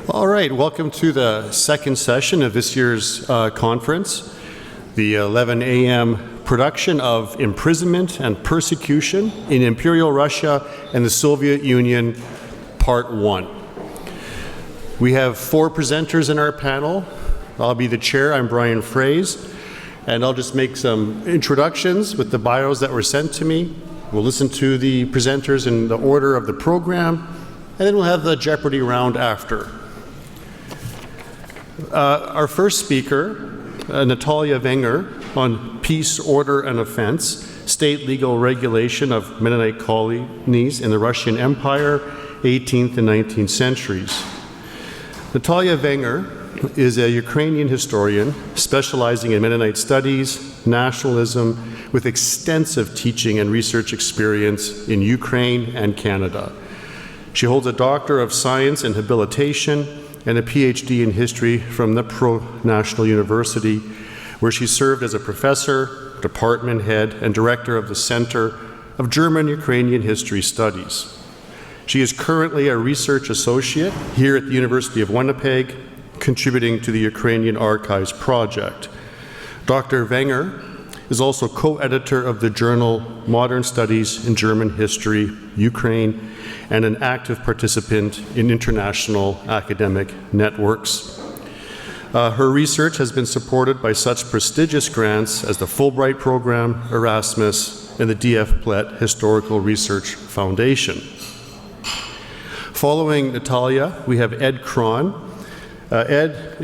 All right, welcome to the second session of this year's conference, the 11 a.m. production of Imprisonment and Persecution in Imperial Russia and the Soviet Union, Part 1. We have 4 presenters in our panel. I'll be the chair. I'm Brian Froese, and I'll just make some introductions with the bios that were sent to me. We'll listen to the presenters in the order of the program, and then we'll have the Jeopardy round after. Our first speaker, Nataliya Venger, on Peace, Order, and Offence, State Legal Regulation of Mennonite Colonies in the Russian Empire, 18th and 19th centuries. Nataliya Venger is a Ukrainian historian specializing in Mennonite studies, nationalism, with extensive teaching and research experience in Ukraine and Canada. She holds a Doctor of Science in Habilitation and a PhD in history from the National University, where she served as a professor, department head, and director of the Center of German-Ukrainian History Studies. She is currently a research associate here at the University of Winnipeg, contributing to the Ukrainian Archives Project. Dr. Venger is also co-editor of the journal Modern Studies in German History, Ukraine, and an active participant in international academic networks. Her research has been supported by such prestigious grants as the Fulbright Program, Erasmus, and the D.F. Plett Historical Research Foundation. Following Nataliya, we have Ed Krahn. Ed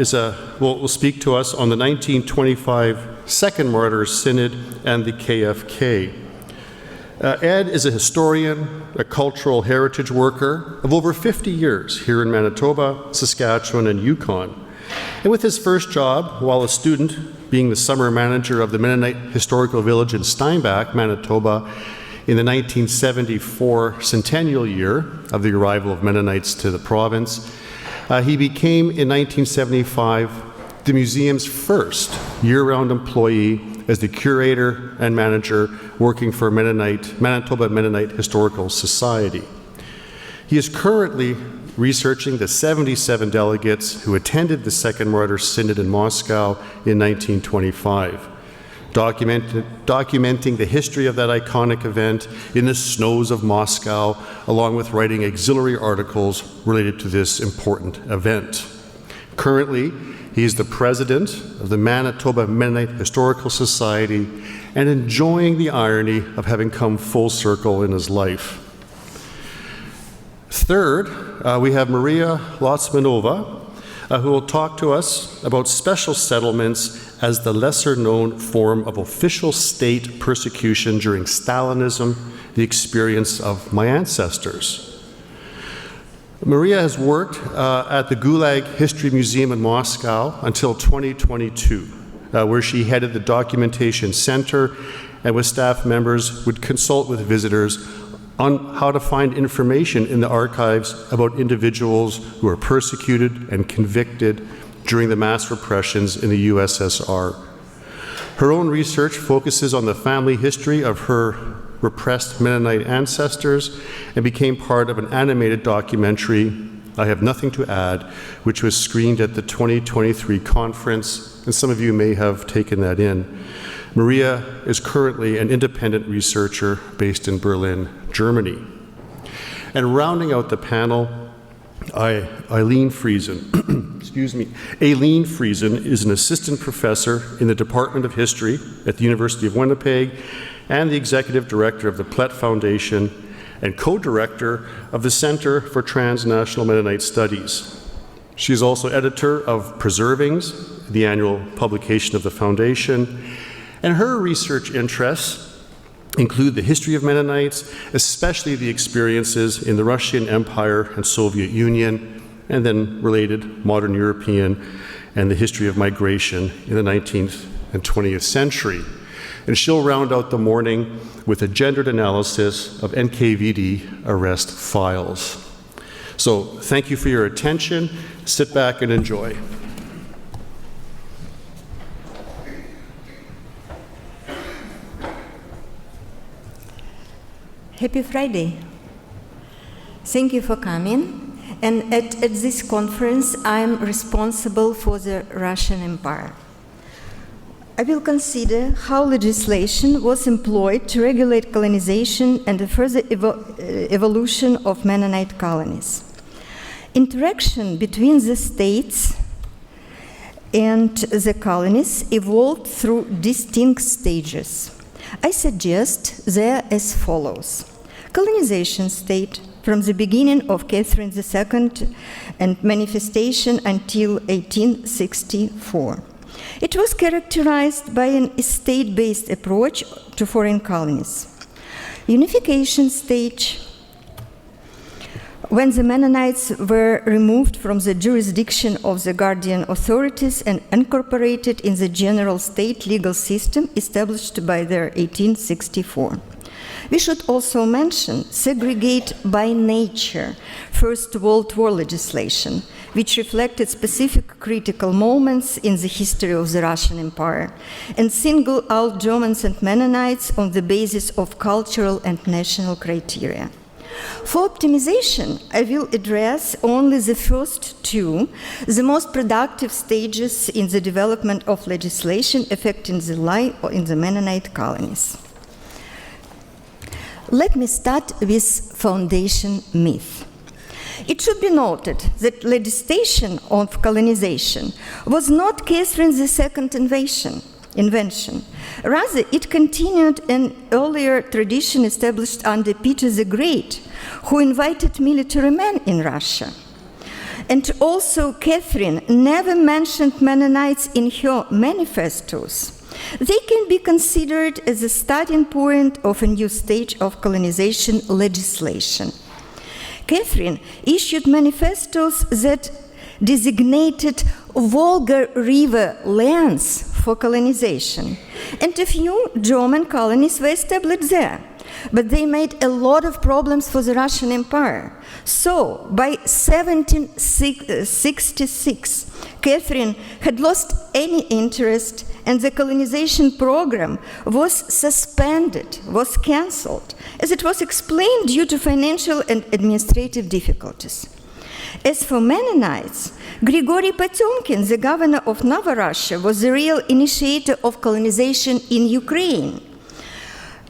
will speak to us on the 1925 Second Martyrs Synod and the KFK. Ed is a historian, a cultural heritage worker of over 50 years here in Manitoba, Saskatchewan, and Yukon. And with his first job while a student, being the summer manager of the Mennonite Historical Village in Steinbach, Manitoba, in the 1974 centennial year of the arrival of Mennonites to the province, he became, in 1975, the museum's first year-round employee as the curator and manager working for Manitoba Mennonite Historical Society. He is currently researching the 77 delegates who attended the Second Martyrs Synod in Moscow in 1925, documenting the history of that iconic event in the snows of Moscow, along with writing auxiliary articles related to this important event. Currently, he is the president of the Manitoba Mennonite Historical Society and enjoying the irony of having come full circle in his life. Third, we have Maria Lotsmanova, who will talk to us about special settlements as the lesser-known form of official state persecution during Stalinism, the experience of my ancestors. Maria has worked at the Gulag History Museum in Moscow until 2022, where she headed the Documentation Center and with staff members would consult with visitors on how to find information in the archives about individuals who were persecuted and convicted during the mass repressions in the USSR. Her own research focuses on the family history of her repressed Mennonite ancestors and became part of an animated documentary, I Have Nothing to Add, which was screened at the 2023 conference, and some of you may have taken that in. Maria is currently an independent researcher based in Berlin, Germany. And rounding out the panel, Aileen Friesen. Excuse me. Aileen Friesen is an assistant professor in the Department of History at the University of Winnipeg and the executive director of the Plett Foundation and co-director of the Center for Transnational Mennonite Studies. She is also editor of Preservings, the annual publication of the foundation, and her research interests include the history of Mennonites, especially the experiences in the Russian Empire and Soviet Union, and then related modern European and the history of migration in the 19th and 20th century. And she'll round out the morning with a gendered analysis of NKVD arrest files. So thank you for your attention. Sit back and enjoy. Happy Friday. Thank you for coming. and at this conference I'm responsible for the Russian Empire. I will consider how legislation was employed to regulate colonization and the further evolution of Mennonite colonies. Interaction between the states and the colonies evolved through distinct stages. I suggest they are as follows. Colonization state from the beginning of Catherine II and manifestation until 1864. It was characterized by an state-based approach to foreign colonies. Unification stage, when the Mennonites were removed from the jurisdiction of the guardian authorities and incorporated in the general state legal system established by their 1864. We should also mention segregate by nature First World War legislation, which reflected specific critical moments in the history of the Russian Empire, and single out Germans and Mennonites on the basis of cultural and national criteria. For optimization, I will address only the first two, the most productive stages in the development of legislation affecting the life in the Mennonite colonies. Let me start with foundation myth. It should be noted that legislation of colonization was not Catherine II invention. Rather, it continued an earlier tradition established under Peter the Great, who invited military men in Russia. And also, Catherine never mentioned Mennonites in her manifestos. They can be considered as a starting point of a new stage of colonization legislation. Catherine issued manifestos that designated Volga River lands for colonization, and a few German colonies were established there, but they made a lot of problems for the Russian Empire. So, by 1766, Catherine had lost any interest, and the colonization program was suspended, was cancelled, as it was explained due to financial and administrative difficulties. As for Mennonites, Grigory Potemkin, the governor of Nova Russia, was the real initiator of colonization in Ukraine.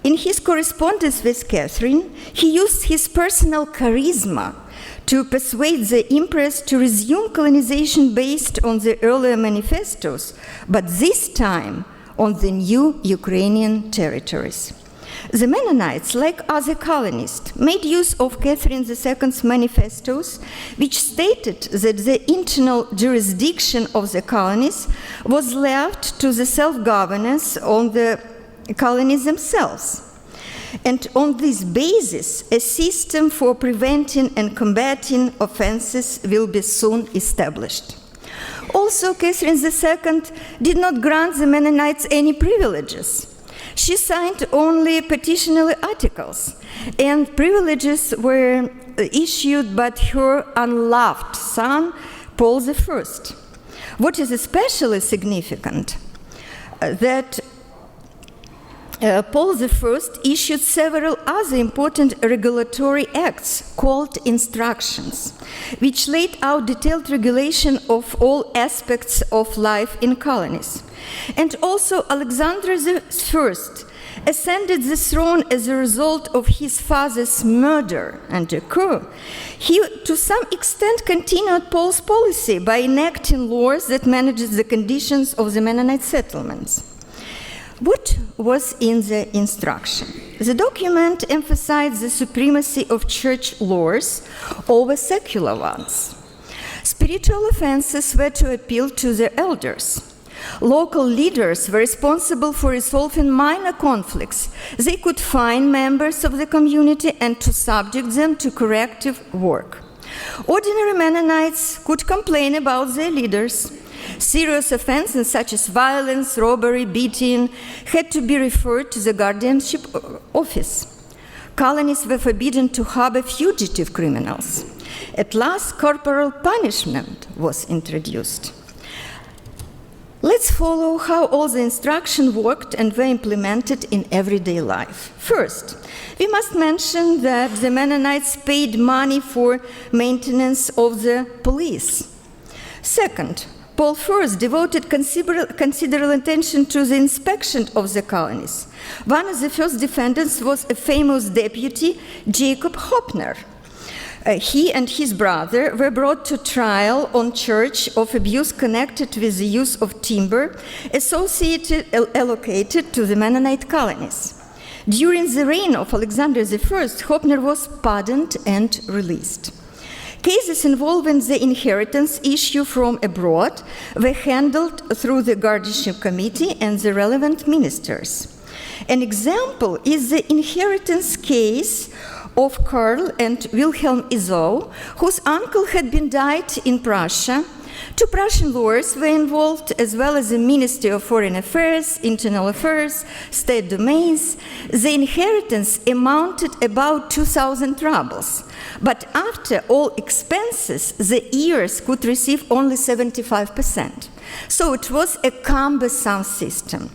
In his correspondence with Catherine, he used his personal charisma to persuade the Empress to resume colonization based on the earlier manifestos, but this time on the new Ukrainian territories. The Mennonites, like other colonists, made use of Catherine II's manifestos, which stated that the internal jurisdiction of the colonies was left to the self-governance of the colonies themselves. And on this basis, a system for preventing and combating offenses will be soon established. Also, Catherine II did not grant the Mennonites any privileges. She signed only petitionary articles, and privileges were issued by her unloved son, Paul I. What is especially significant, that Paul I issued several other important regulatory acts called instructions, which laid out detailed regulation of all aspects of life in colonies. And also Alexander I ascended the throne as a result of his father's murder and a coup. He, to some extent, continued Paul's policy by enacting laws that managed the conditions of the Mennonite settlements. What was in the instruction? The document emphasized the supremacy of church laws over secular ones. Spiritual offenses were to appeal to the elders. Local leaders were responsible for resolving minor conflicts. They could fine members of the community and to subject them to corrective work. Ordinary Mennonites could complain about their leaders. Serious offenses such as violence, robbery, beating had to be referred to the guardianship office. Colonies were forbidden to harbor fugitive criminals. At last, corporal punishment was introduced. Let's follow how all the instructions worked and were implemented in everyday life. First, we must mention that the Mennonites paid money for maintenance of the police. Second, Paul I devoted considerable attention to the inspection of the colonies. One of the first defendants was a famous deputy, Jacob Hopner. He and his brother were brought to trial on charge of abuse connected with the use of timber allocated to the Mennonite colonies. During the reign of Alexander I, Hopner was pardoned and released. Cases involving the inheritance issue from abroad were handled through the guardianship committee and the relevant ministers. An example is the inheritance case of Karl and Wilhelm Izow, whose uncle had been died in Prussia. Two Prussian lawyers were involved, as well as the Ministry of Foreign Affairs, Internal Affairs, State Domains. The inheritance amounted about 2,000 rubles, but after all expenses, the heirs could receive only 75%. So it was a cumbersome system.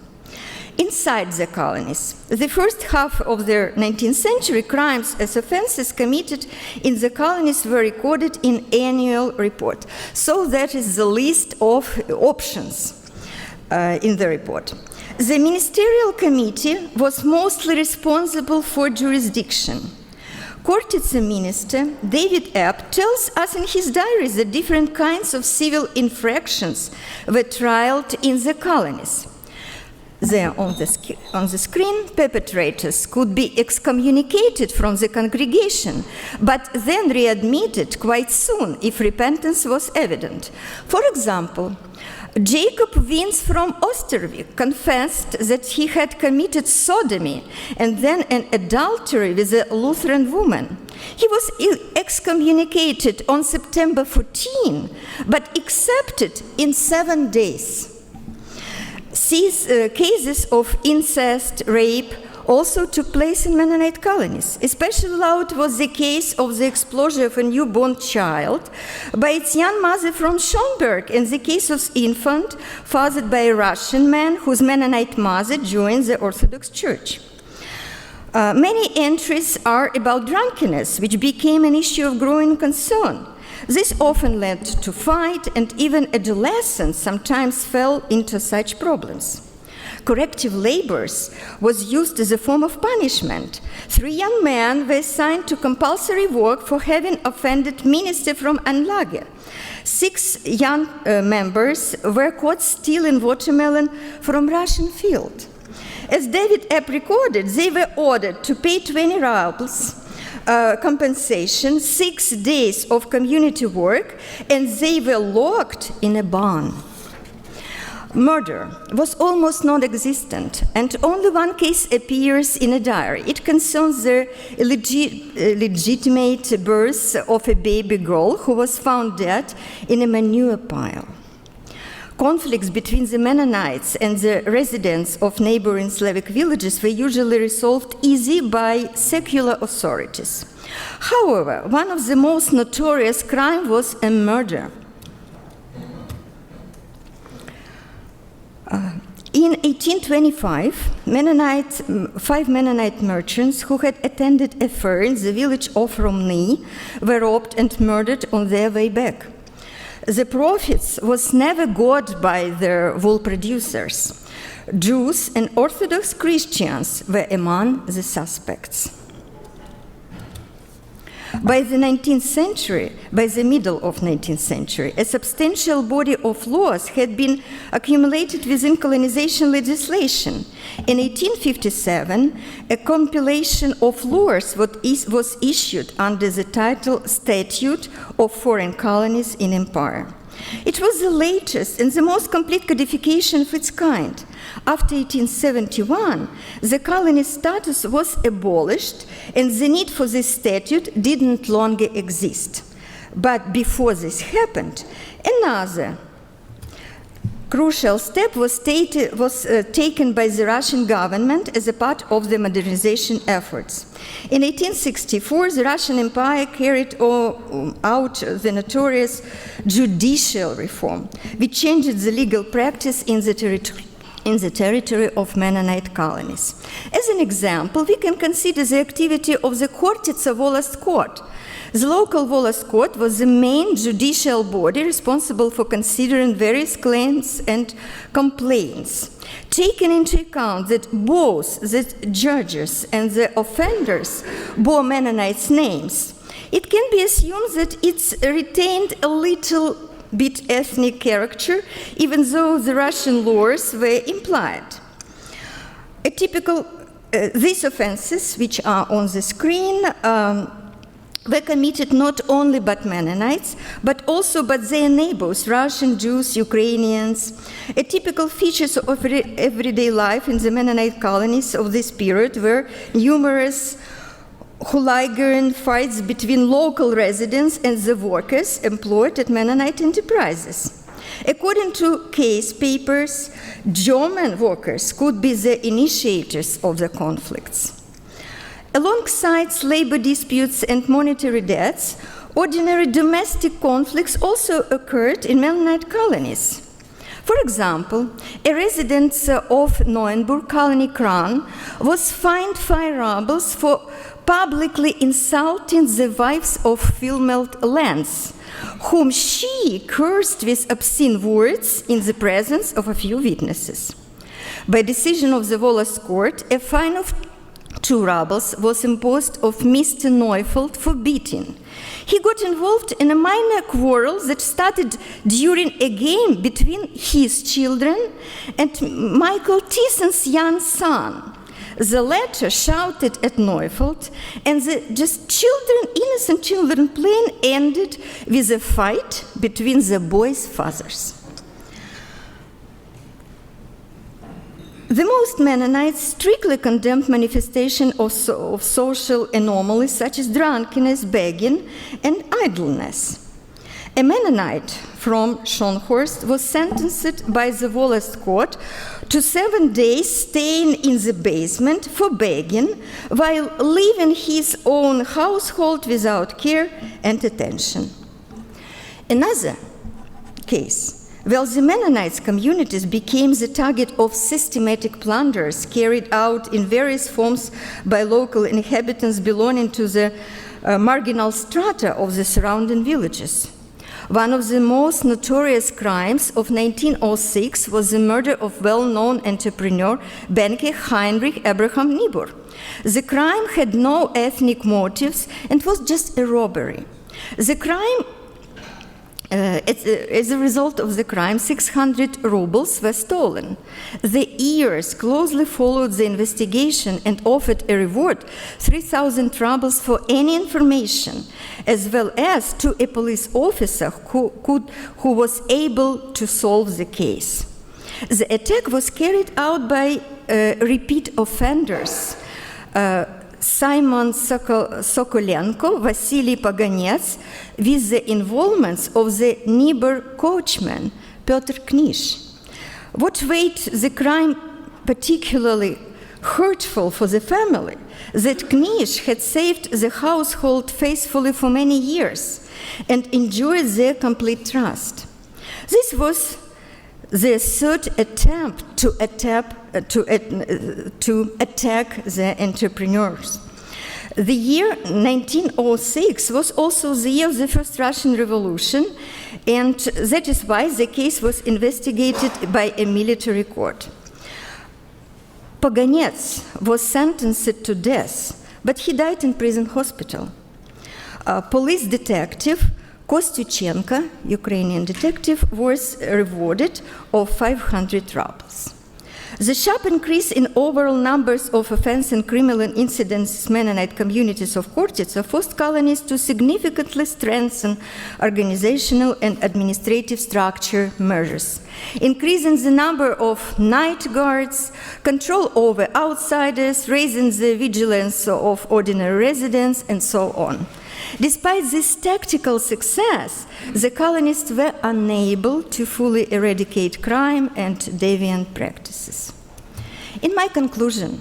Inside the colonies, the first half of the 19th century, crimes as offenses committed in the colonies were recorded in annual report. So that is the list of options in the report. The ministerial committee was mostly responsible for jurisdiction. Kortitsa minister David Epp tells us in his diary that different kinds of civil infractions were tried in the colonies. There on the screen, perpetrators could be excommunicated from the congregation, but then readmitted quite soon if repentance was evident. For example, Jacob Wiens from Oosterwijk confessed that he had committed sodomy and then an adultery with a Lutheran woman. He was excommunicated on September 14, but accepted in 7 days. These cases of incest, rape, also took place in Mennonite colonies. Especially loud was the case of the explosion of a newborn child by its young mother from Schönberg, and the case of infant fathered by a Russian man whose Mennonite mother joined the Orthodox Church. Many entries are about drunkenness, which became an issue of growing concern. This often led to fight, and even adolescents sometimes fell into such problems. Corrective labors was used as a form of punishment. 3 young men were assigned to compulsory work for having offended minister from Anlage. 6 young members were caught stealing watermelon from Russian field. As David Epp recorded, they were ordered to pay 20 rubles compensation, 6 days of community work, and they were locked in a barn. Murder was almost non-existent, and only one case appears in a diary. It concerns the legitimate birth of a baby girl who was found dead in a manure pile. Conflicts between the Mennonites and the residents of neighboring Slavic villages were usually resolved easily by secular authorities. However, one of the most notorious crimes was a murder. In 1825, 5 Mennonite merchants who had attended a fair in the village of Romny were robbed and murdered on their way back. The profits was never got by their wool producers. Jews and Orthodox Christians were among the suspects. By the 19th century, by the middle of 19th century, a substantial body of laws had been accumulated within colonization legislation. In 1857, a compilation of laws was issued under the title Statute of Foreign Colonies in Empire. It was the latest and the most complete codification of its kind. After 1871, the colony status was abolished, and the need for this statute didn't longer exist. But before this happened, another crucial step was taken by the Russian government as a part of the modernization efforts. In 1864, the Russian Empire carried out the notorious judicial reform, which changed the legal practice in the territory of Mennonite colonies. As an example, we can consider the activity of the Chortitsa Volast Court. The local Volast Court was the main judicial body responsible for considering various claims and complaints. Taking into account that both the judges and the offenders bore Mennonites' names, it can be assumed that it retained a little bit ethnic character, even though the Russian laws were implied. These offenses, which are on the screen, were committed not only by Mennonites, but also by their neighbors, Russian Jews, Ukrainians. A typical features of everyday life in the Mennonite colonies of this period were numerous hooligan fights between local residents and the workers employed at Mennonite enterprises. According to case papers, German workers could be the initiators of the conflicts. Alongside labor disputes and monetary debts, ordinary domestic conflicts also occurred in Mennonite colonies. For example, a resident of Neuenburg colony Krahn was fined 5 rubles for publicly insulting the wives of female lands, whom she cursed with obscene words in the presence of a few witnesses. By decision of the Volast Court, a fine of 2 rubles was imposed of Mr. Neufeld for beating. He got involved in a minor quarrel that started during a game between his children and Michael Thyssen's young son. The latter shouted at Neufeld, and the innocent children playing ended with a fight between the boys' fathers. The most Mennonites strictly condemned manifestation of social anomalies such as drunkenness, begging, and idleness. A Mennonite from Schonhorst was sentenced by the Volast Court to 7 days staying in the basement for begging while leaving his own household without care and attention. Another case, well, the Mennonite communities became the target of systematic plunders carried out in various forms by local inhabitants belonging to the marginal strata of the surrounding villages. One of the most notorious crimes of 1906 was the murder of well-known entrepreneur banker Heinrich Abraham Niebuhr. The crime had no ethnic motives and was just a robbery. The crime As a result of the crime, 600 rubles were stolen. The heirs closely followed the investigation and offered a reward, 3,000 rubles for any information, as well as to a police officer who was able to solve the case. The attack was carried out by repeat offenders, Simon Sokolenko, Vasily Paganets, with the involvement of the neighbor coachman, Petr Knish. What made the crime particularly hurtful for the family? That Knish had saved the household faithfully for many years and enjoyed their complete trust. This was the third attempt to attack the entrepreneurs. The year 1906 was also the year of the first Russian Revolution, and that is why the case was investigated by a military court. Paganets was sentenced to death, but he died in prison hospital. Police detective Kostyuchenko, Ukrainian detective, was rewarded of 500 rubles. The sharp increase in overall numbers of offense and criminal incidents in Mennonite communities of Chortitsa forced colonies to significantly strengthen organizational and administrative structure measures, increasing the number of night guards, control over outsiders, raising the vigilance of ordinary residents, and so on. Despite this tactical success, the colonists were unable to fully eradicate crime and deviant practices. In my conclusion,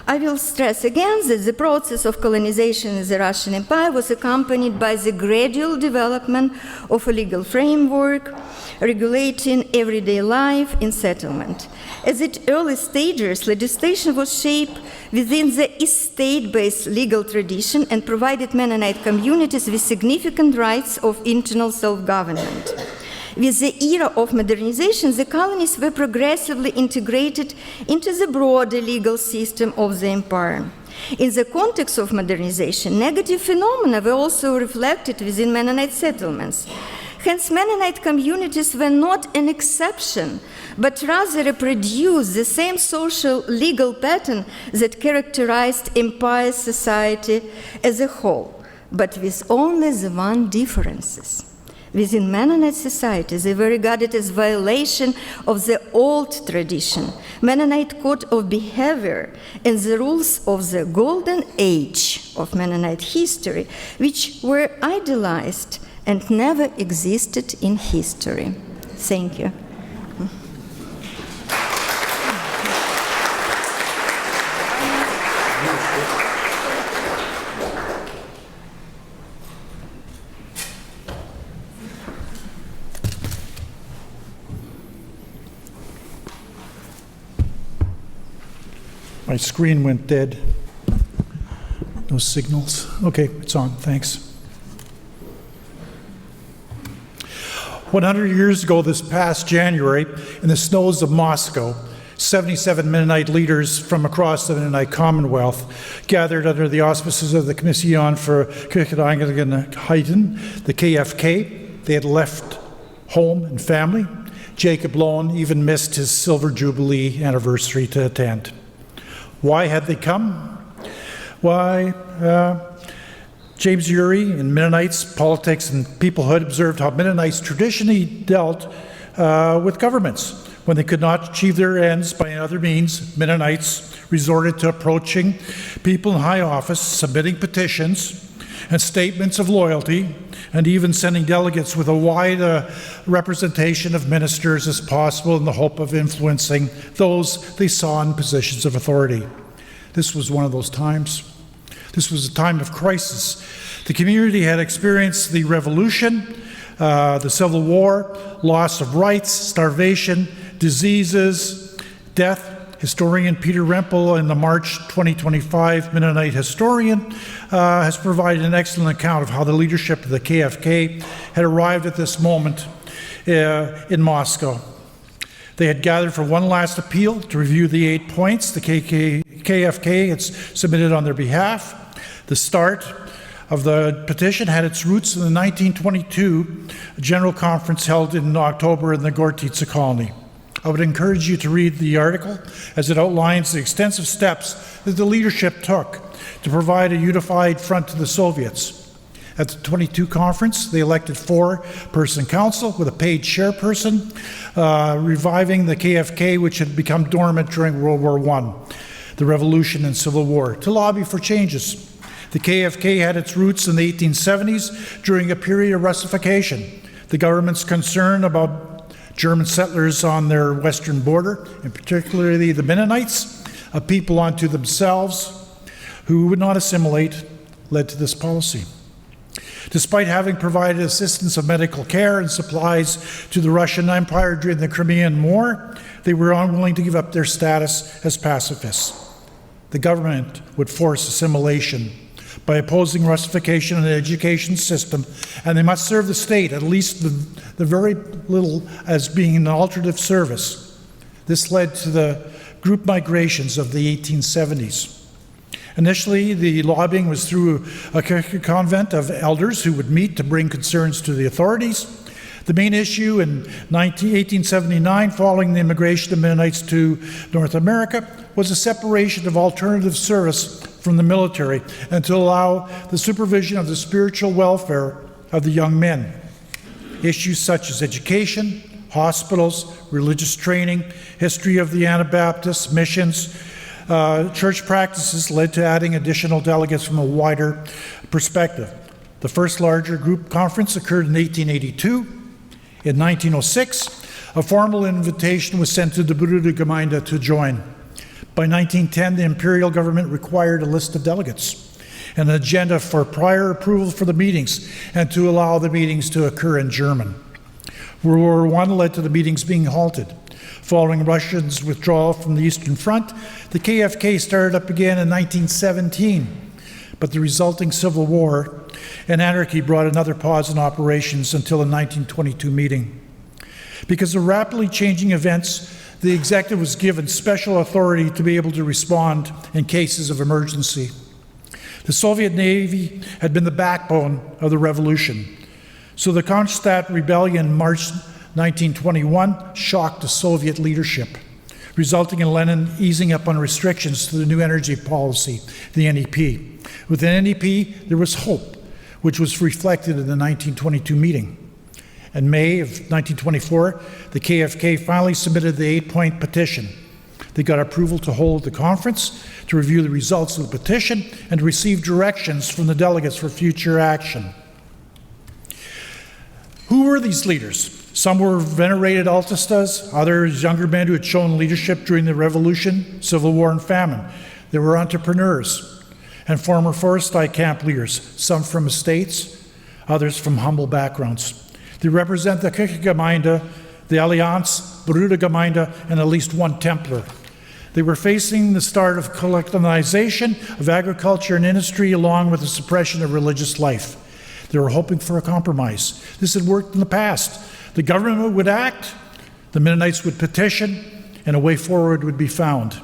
I will stress again that the process of colonization in the Russian Empire was accompanied by the gradual development of a legal framework regulating everyday life in settlement. At its early stages, legislation was shaped within the estate-based legal tradition and provided Mennonite communities with significant rights of internal self-government. With the era of modernization, the colonies were progressively integrated into the broader legal system of the empire. In the context of modernization, negative phenomena were also reflected within Mennonite settlements. Hence, Mennonite communities were not an exception, but rather reproduced the same social legal pattern that characterized empire society as a whole, but with only the one differences. Within Mennonite society, they were regarded as violation of the old tradition, Mennonite code of behavior, and the rules of the golden age of Mennonite history, which were idolized and never existed in history. Thank you. My screen went dead. No signals. Okay, it's on. Thanks. 100 years ago this past January, in the snows of Moscow, 77 Mennonite leaders from across the Mennonite Commonwealth gathered under the auspices of the Kommission für Kirchenangelegenheiten, the KFK. They had left home and family. Jacob Lowen even missed his Silver Jubilee anniversary to attend. Why had they come? Why? James Urey in Mennonites, Politics and Peoplehood observed how Mennonites traditionally dealt with governments. When they could not achieve their ends by other means, Mennonites resorted to approaching people in high office, submitting petitions and statements of loyalty, and even sending delegates with a wide representation of ministers as possible in the hope of influencing those they saw in positions of authority. This was one of those times. This was a time of crisis. The community had experienced the revolution, the Civil War, loss of rights, starvation, diseases, death. Historian Peter Rempel, in the March 2025 Mennonite Historian, has provided an excellent account of how the leadership of the KFK had arrived at this moment in Moscow. They had gathered for one last appeal to review the 8 points the KFK had submitted on their behalf. The start of the petition had its roots in the 1922 General Conference held in October in the Gortytsa colony. I would encourage you to read the article as it outlines the extensive steps that the leadership took to provide a unified front to the Soviets. At the 22 conference, they elected 4-person council with a paid chairperson, reviving the KFK, which had become dormant during World War I, the Revolution and Civil War, to lobby for changes. The KFK had its roots in the 1870s during a period of Russification. The government's concern about German settlers on their western border, and particularly the Mennonites, a people unto themselves who would not assimilate, led to this policy. Despite having provided assistance of medical care and supplies to the Russian Empire during the Crimean War, they were unwilling to give up their status as pacifists. The government would force assimilation by opposing Russification in the education system, and they must serve the state, at least the very little, as being an alternative service. This led to the group migrations of the 1870s. Initially, the lobbying was through a convent of elders who would meet to bring concerns to the authorities. The main issue in 1879, following the immigration of Mennonites to North America, was the separation of alternative service from the military and to allow the supervision of the spiritual welfare of the young men. Issues such as education, hospitals, religious training, history of the Anabaptists, missions, church practices led to adding additional delegates from a wider perspective. The first larger group conference occurred in 1882. In 1906, a formal invitation was sent to the Brudergemeinde to join. By 1910, the Imperial government required a list of delegates, an agenda for prior approval for the meetings, and to allow the meetings to occur in German. World War I led to the meetings being halted. Following Russia's withdrawal from the Eastern Front, the KFK started up again in 1917, but the resulting civil war and anarchy brought another pause in operations until the 1922 meeting. Because of rapidly changing events, the executive was given special authority to be able to respond in cases of emergency. The Soviet Navy had been the backbone of the revolution. So the Kronstadt Rebellion in March 1921 shocked the Soviet leadership, resulting in Lenin easing up on restrictions to the new energy policy, the NEP. With the NEP, there was hope, which was reflected in the 1922 meeting. In May of 1924, the KFK finally submitted the 8-point petition. They got approval to hold the conference, to review the results of the petition, and to receive directions from the delegates for future action. Who were these leaders? Some were venerated altistas, others younger men who had shown leadership during the Revolution, Civil War, and famine. There were entrepreneurs and former Foresti camp leaders, some from estates, others from humble backgrounds. They represent the Kirchengemeinde, the Allianz, Brudergemeinde, and at least one Templar. They were facing the start of colonization of agriculture and industry, along with the suppression of religious life. They were hoping for a compromise. This had worked in the past. The government would act, the Mennonites would petition, and a way forward would be found.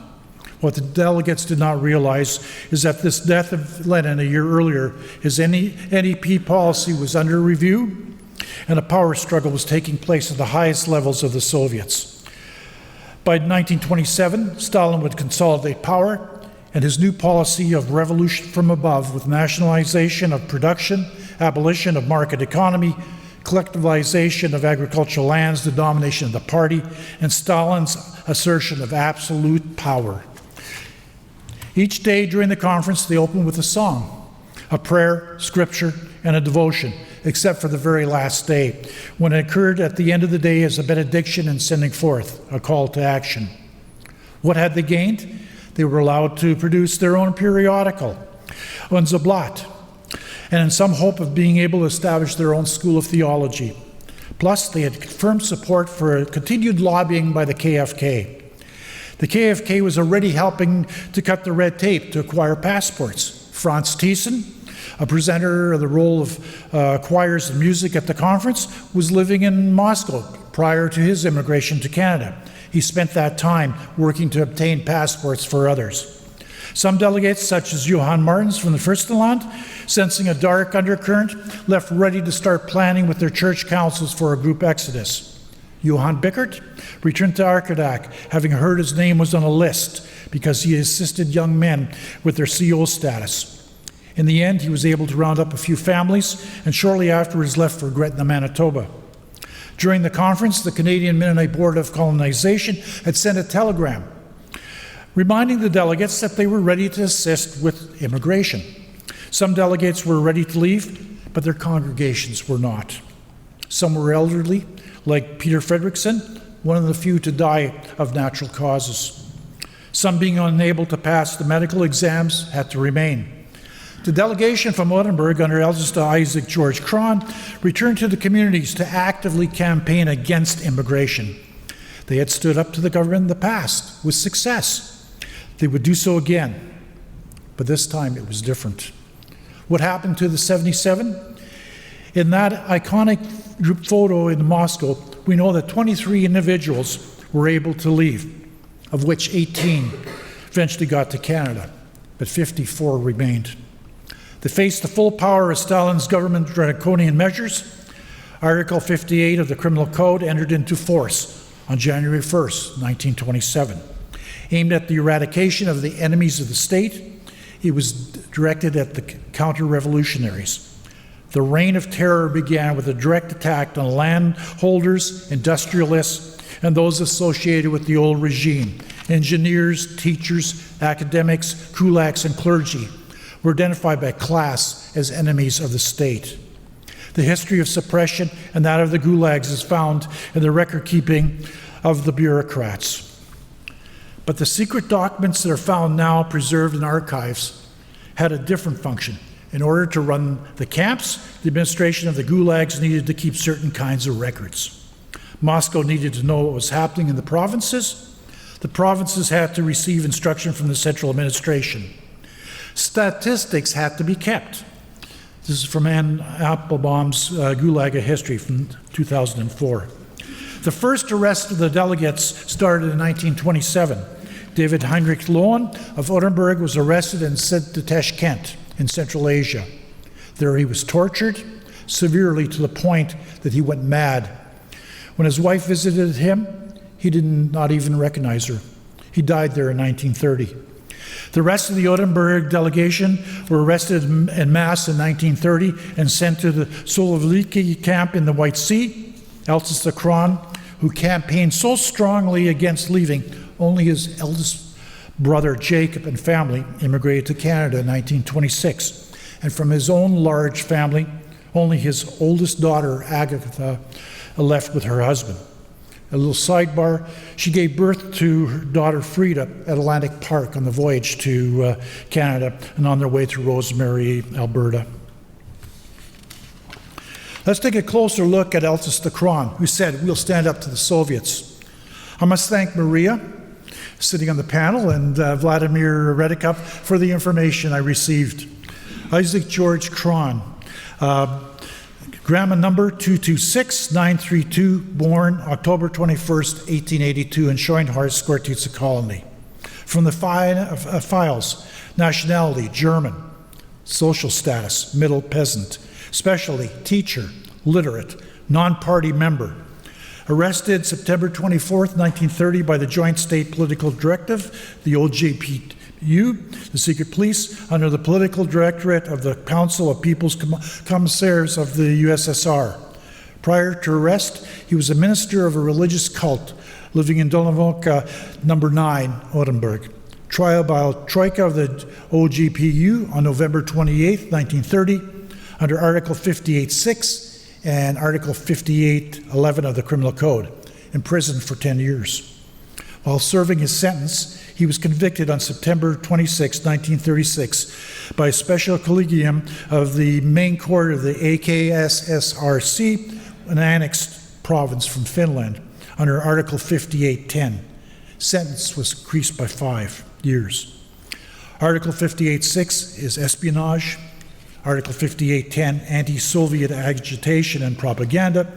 What the delegates did not realize is that this death of Lenin a year earlier, his NEP policy was under review, and a power struggle was taking place at the highest levels of the Soviets. By 1927, Stalin would consolidate power, and his new policy of revolution from above, with nationalization of production, abolition of market economy, collectivization of agricultural lands, the domination of the party, and Stalin's assertion of absolute power. Each day during the conference, they opened with a song, a prayer, scripture, and a devotion, except for the very last day, when it occurred at the end of the day as a benediction and sending forth, a call to action. What had they gained? They were allowed to produce their own periodical, Unser Blatt, and in some hope of being able to establish their own school of theology. Plus, they had confirmed support for continued lobbying by the KFK. The KFK was already helping to cut the red tape to acquire passports. Franz Thiessen, a presenter of the role of choirs and music at the conference, was living in Moscow prior to his immigration to Canada. He spent that time working to obtain passports for others. Some delegates, such as Johann Martins from the Fürstenland, sensing a dark undercurrent, left ready to start planning with their church councils for a group exodus. Johann Bickert returned to Arkadach, having heard his name was on a list because he assisted young men with their CO status. In the end, he was able to round up a few families, and shortly afterwards left for Gretna, Manitoba. During the conference, the Canadian Mennonite Board of Colonization had sent a telegram reminding the delegates that they were ready to assist with immigration. Some delegates were ready to leave, but their congregations were not. Some were elderly, like Peter Fredrickson, one of the few to die of natural causes. Some, being unable to pass the medical exams, had to remain. The delegation from Wittenberg, under eldest Isaac George Krahn, returned to the communities to actively campaign against immigration. They had stood up to the government in the past with success. They would do so again, but this time it was different. What happened to the 77? In that iconic group photo in Moscow, we know that 23 individuals were able to leave, of which 18 eventually got to Canada, but 54 remained. They faced the full power of Stalin's government draconian measures. Article 58 of the Criminal Code entered into force on January 1st, 1927. Aimed at the eradication of the enemies of the state, it was directed at the counter-revolutionaries. The reign of terror began with a direct attack on landholders, industrialists, and those associated with the old regime, engineers, teachers, academics, kulaks, and clergy. were identified by class as enemies of the state. The history of suppression and that of the gulags is found in the record keeping of the bureaucrats. But the secret documents that are found now preserved in archives had a different function. In order to run the camps, the administration of the gulags needed to keep certain kinds of records. Moscow needed to know what was happening in the provinces. The provinces had to receive instruction from the central administration. Statistics had to be kept. This is from Ann Applebaum's Gulag A History from 2004. The first arrest of the delegates started in 1927. David Heinrich Lohen of Orenburg was arrested and sent to Tashkent in Central Asia. There he was tortured severely to the point that he went mad. When his wife visited him, he did not even recognize her. He died there in 1930. The rest of the Orenburg delegation were arrested en masse in 1930 and sent to the Soloviki camp in the White Sea. Altus the Krahn, who campaigned so strongly against leaving, only his eldest brother Jacob and family immigrated to Canada in 1926. And from his own large family, only his oldest daughter, Agatha, left with her husband. A little sidebar, she gave birth to her daughter Frida at Atlantic Park on the voyage to Canada and on their way to Rosemary, Alberta. Let's take a closer look at Altus the Krahn, who said, "We'll stand up to the Soviets." I must thank Maria, sitting on the panel, and Vladimir Redikup for the information I received. Isaac George Krahn, Grandma number 226932, born October 21st, 1882 in Schoenhorst, Squartitza Colony. From the files, nationality, German, social status, middle peasant, specialty, teacher, literate, non-party member. Arrested September 24th, 1930 by the Joint State Political Directive, the OJPU, the secret police, under the political directorate of the Council of People's Commissaires of the USSR. Prior to arrest, he was a minister of a religious cult living in Dolomovka, number 9, Orenburg. Trial by Troika of the OGPU on November 28, 1930, under Article 58.6 and Article 58.11 of the Criminal Code, imprisoned for 10 years. While serving his sentence, he was convicted on September 26, 1936, by a special collegium of the main court of the AKSSRC, an annexed province from Finland, under Article 58.10. Sentence was increased by 5 years. Article 58.6 is espionage. Article 58.10, anti-Soviet agitation and propaganda.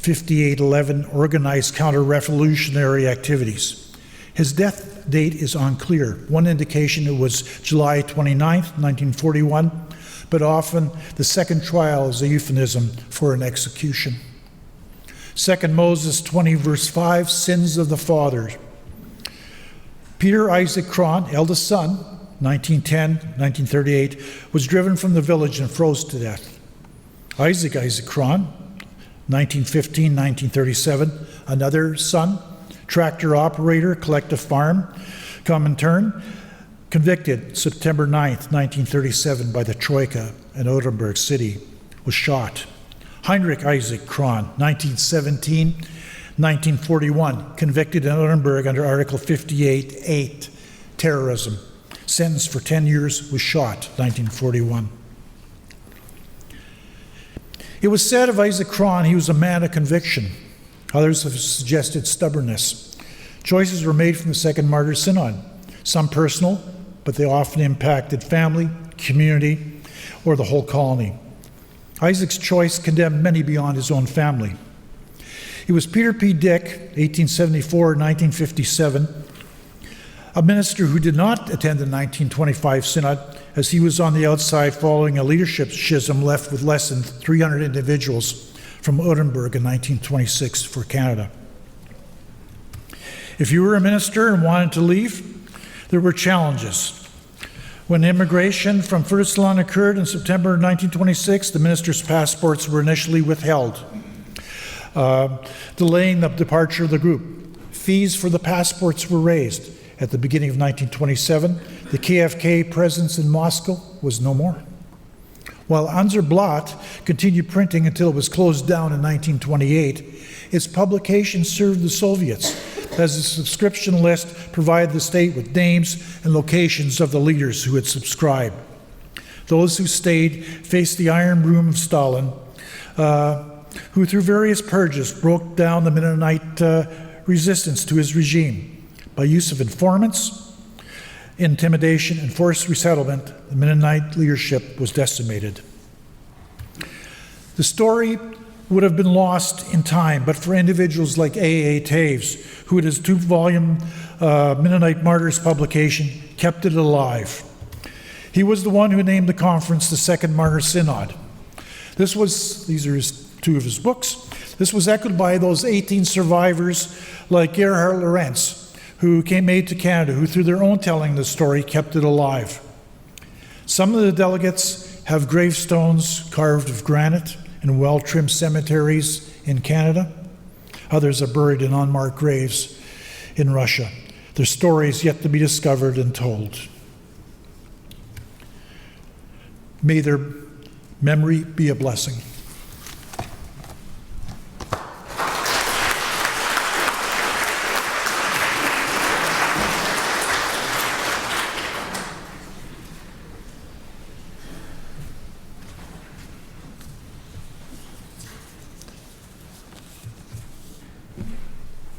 58.11, organized counter-revolutionary activities. His death date is unclear. One indication it was July 29th, 1941, but often the second trial is a euphemism for an execution. 2 Moses 20, verse 5, sins of the fathers. Peter Isaac Krahn, eldest son, 1910-1938, was driven from the village and froze to death. Isaac Krahn, 1915-1937, another son, tractor operator, collective farm, Comintern, convicted September 9th, 1937 by the Troika in Orenburg City, was shot. Heinrich Isaac Krahn, 1917-1941, convicted in Orenburg under Article 58.8, terrorism. Sentenced for 10 years, was shot, 1941. It was said of Isaac Krahn he was a man of conviction. Others have suggested stubbornness. Choices were made from the Second Martyrs Synod, some personal, but they often impacted family, community, or the whole colony. Isaac's choice condemned many beyond his own family. It was Peter P. Dick, 1874-1957, a minister who did not attend the 1925 Synod, as he was on the outside following a leadership schism left with less than 300 individuals from Orenburg in 1926 for Canada. If you were a minister and wanted to leave, there were challenges. When immigration from Friesen occurred in September 1926, the minister's passports were initially withheld, delaying the departure of the group. Fees for the passports were raised. At the beginning of 1927, The KFK presence in Moscow was no more. While Unser Blatt continued printing until it was closed down in 1928, its publication served the Soviets, as a subscription list provided the state with names and locations of the leaders who had subscribed. Those who stayed faced the iron room of Stalin, who through various purges broke down the Mennonite resistance to his regime. By use of informants, intimidation, and forced resettlement, the Mennonite leadership was decimated. The story would have been lost in time, but for individuals like A.A. Taves, who in his 2-volume Mennonite Martyrs publication kept it alive. He was the one who named the conference the Second Martyr Synod. These are two of his books. This was echoed by those 18 survivors like Gerhard Lorenz, who made to Canada, who through their own telling the story kept it alive. Some of the delegates have gravestones carved of granite in well-trimmed cemeteries in Canada. Others are buried in unmarked graves in Russia. Their stories yet to be discovered and told. May their memory be a blessing.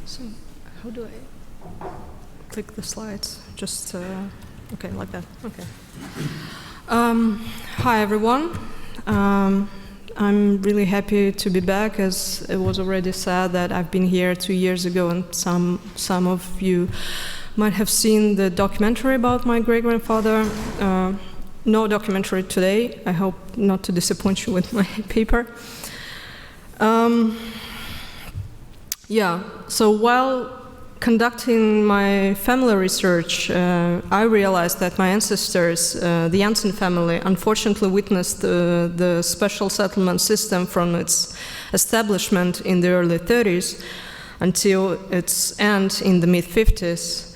So, how do I click the slides? Just, okay, like that, okay. Hi everyone. I'm really happy to be back, as it was already said that I've been here 2 years ago, and some of you might have seen the documentary about my great-grandfather. No documentary today. I hope not to disappoint you with my paper. Yeah, so while conducting my family research, I realized that my ancestors, the Janssen family, unfortunately witnessed the special settlement system from its establishment in the early 30s until its end in the mid-50s.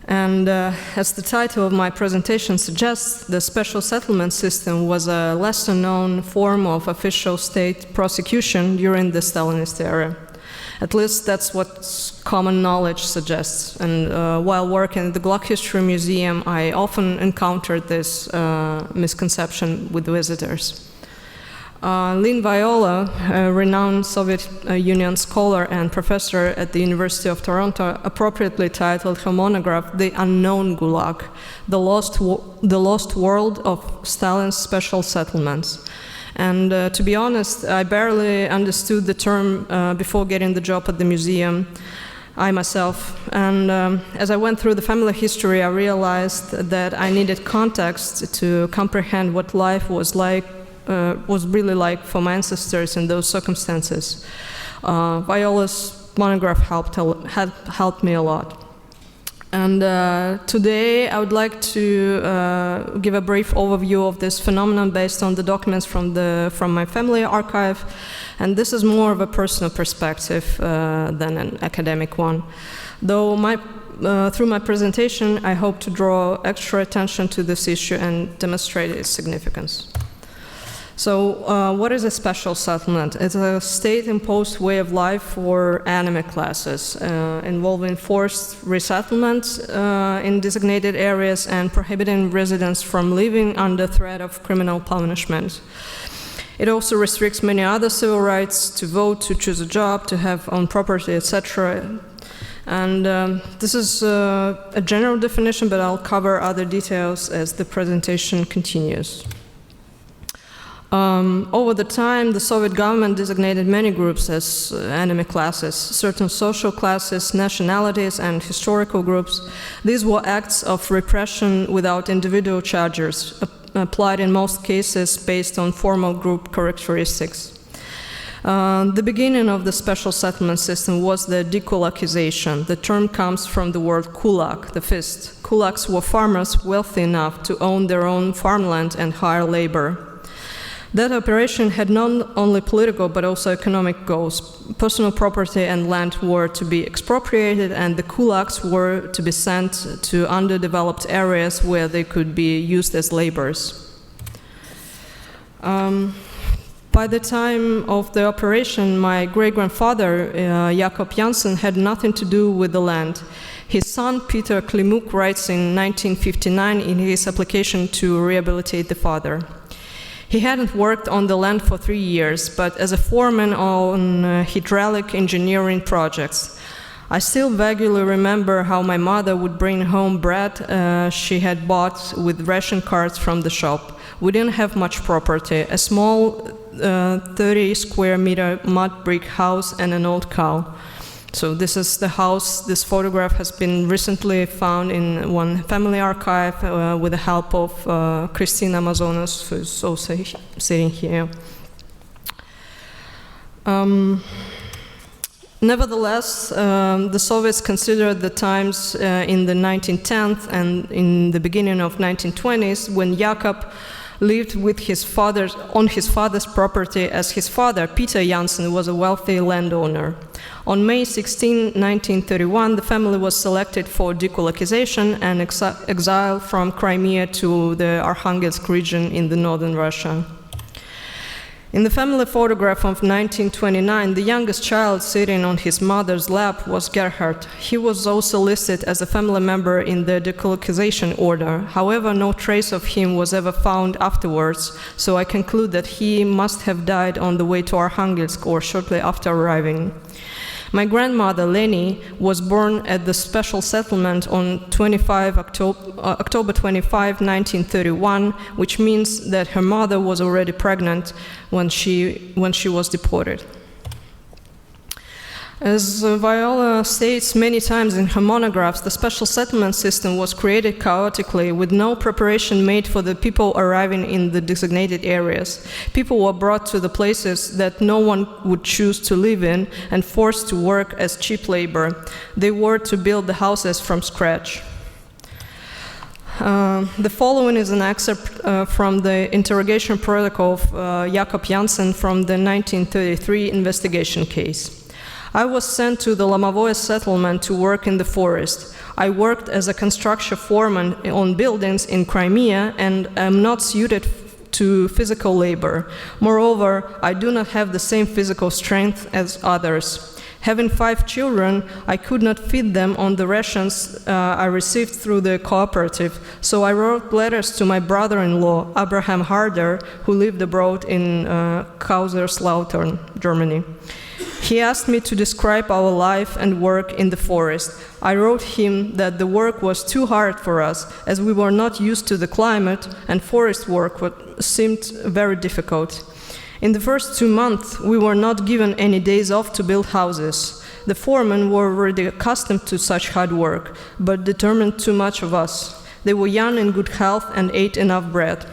And as the title of my presentation suggests, the special settlement system was a lesser-known form of official state prosecution during the Stalinist era. At least that's what common knowledge suggests. And while working at the Glock History Museum, I often encountered this misconception with visitors. Lynn Viola, a renowned Soviet Union scholar and professor at the University of Toronto, appropriately titled her monograph "The Unknown Gulag: The Lost World of Stalin's Special Settlements." And to be honest, I barely understood the term before getting the job at the museum, I myself. And as I went through the family history, I realized that I needed context to comprehend what life was really like for my ancestors in those circumstances. Viola's monograph helped me a lot. And today I would like to give a brief overview of this phenomenon based on the documents from my family archive, and this is more of a personal perspective than an academic one. Though through my presentation I hope to draw extra attention to this issue and demonstrate its significance. So what is a special settlement? It's a state-imposed way of life for enemy classes, involving forced resettlement in designated areas and prohibiting residents from living under threat of criminal punishment. It also restricts many other civil rights: to vote, to choose a job, to have own property, etc. And this is a general definition, but I'll cover other details as the presentation continues. Over the time, the Soviet government designated many groups as enemy classes, certain social classes, nationalities, and historical groups. These were acts of repression without individual charges, applied in most cases based on formal group characteristics. The beginning of the special settlement system was the dekulakization. The term comes from the word kulak, the fist. Kulaks were farmers wealthy enough to own their own farmland and hire labor. That operation had not only political but also economic goals. Personal property and land were to be expropriated, and the kulaks were to be sent to underdeveloped areas where they could be used as laborers. By the time of the operation, my great-grandfather, Jakob Jansen, had nothing to do with the land. His son, Peter Klimuk, writes in 1959 in his application to rehabilitate the father. He hadn't worked on the land for 3 years, but as a foreman on hydraulic engineering projects. I still vaguely remember how my mother would bring home bread she had bought with ration cards from the shop. We didn't have much property, a small 30 square meter mud brick house and an old cow. So this is the house. This photograph has been recently found in one family archive with the help of Christine Amazonas, who is also sitting here. Nevertheless, the Soviets considered the times in the 1910s and in the beginning of 1920s when Jakob lived with on his father's property, as his father, Peter Jansen, was a wealthy landowner. On May 16, 1931, the family was selected for dekolonization and exile from Crimea to the Arkhangelsk region in the northern Russia. In the family photograph of 1929, the youngest child sitting on his mother's lap was Gerhard. He was also listed as a family member in the decolonization order. However, no trace of him was ever found afterwards, so I conclude that he must have died on the way to Arkhangelsk or shortly after arriving. My grandmother, Leni, was born at the special settlement on October 25, 1931, which means that her mother was already pregnant when she was deported. As Viola states many times in her monographs, the special settlement system was created chaotically with no preparation made for the people arriving in the designated areas. People were brought to the places that no one would choose to live in and forced to work as cheap labor. They were to build the houses from scratch. The following is an excerpt from the interrogation protocol of Jakob Jansen from the 1933 investigation case. I was sent to the Lomovoye settlement to work in the forest. I worked as a construction foreman on buildings in Crimea and am not suited to physical labor. Moreover, I do not have the same physical strength as others. Having 5 children, I could not feed them on the rations I received through the cooperative, so I wrote letters to my brother-in-law, Abraham Harder, who lived abroad in Kaiserslautern, Germany. He asked me to describe our life and work in the forest. I wrote him that the work was too hard for us, as we were not used to the climate, and forest work seemed very difficult. In the first 2 months, we were not given any days off to build houses. The foremen were already accustomed to such hard work, but determined too much of us. They were young and good health and ate enough bread.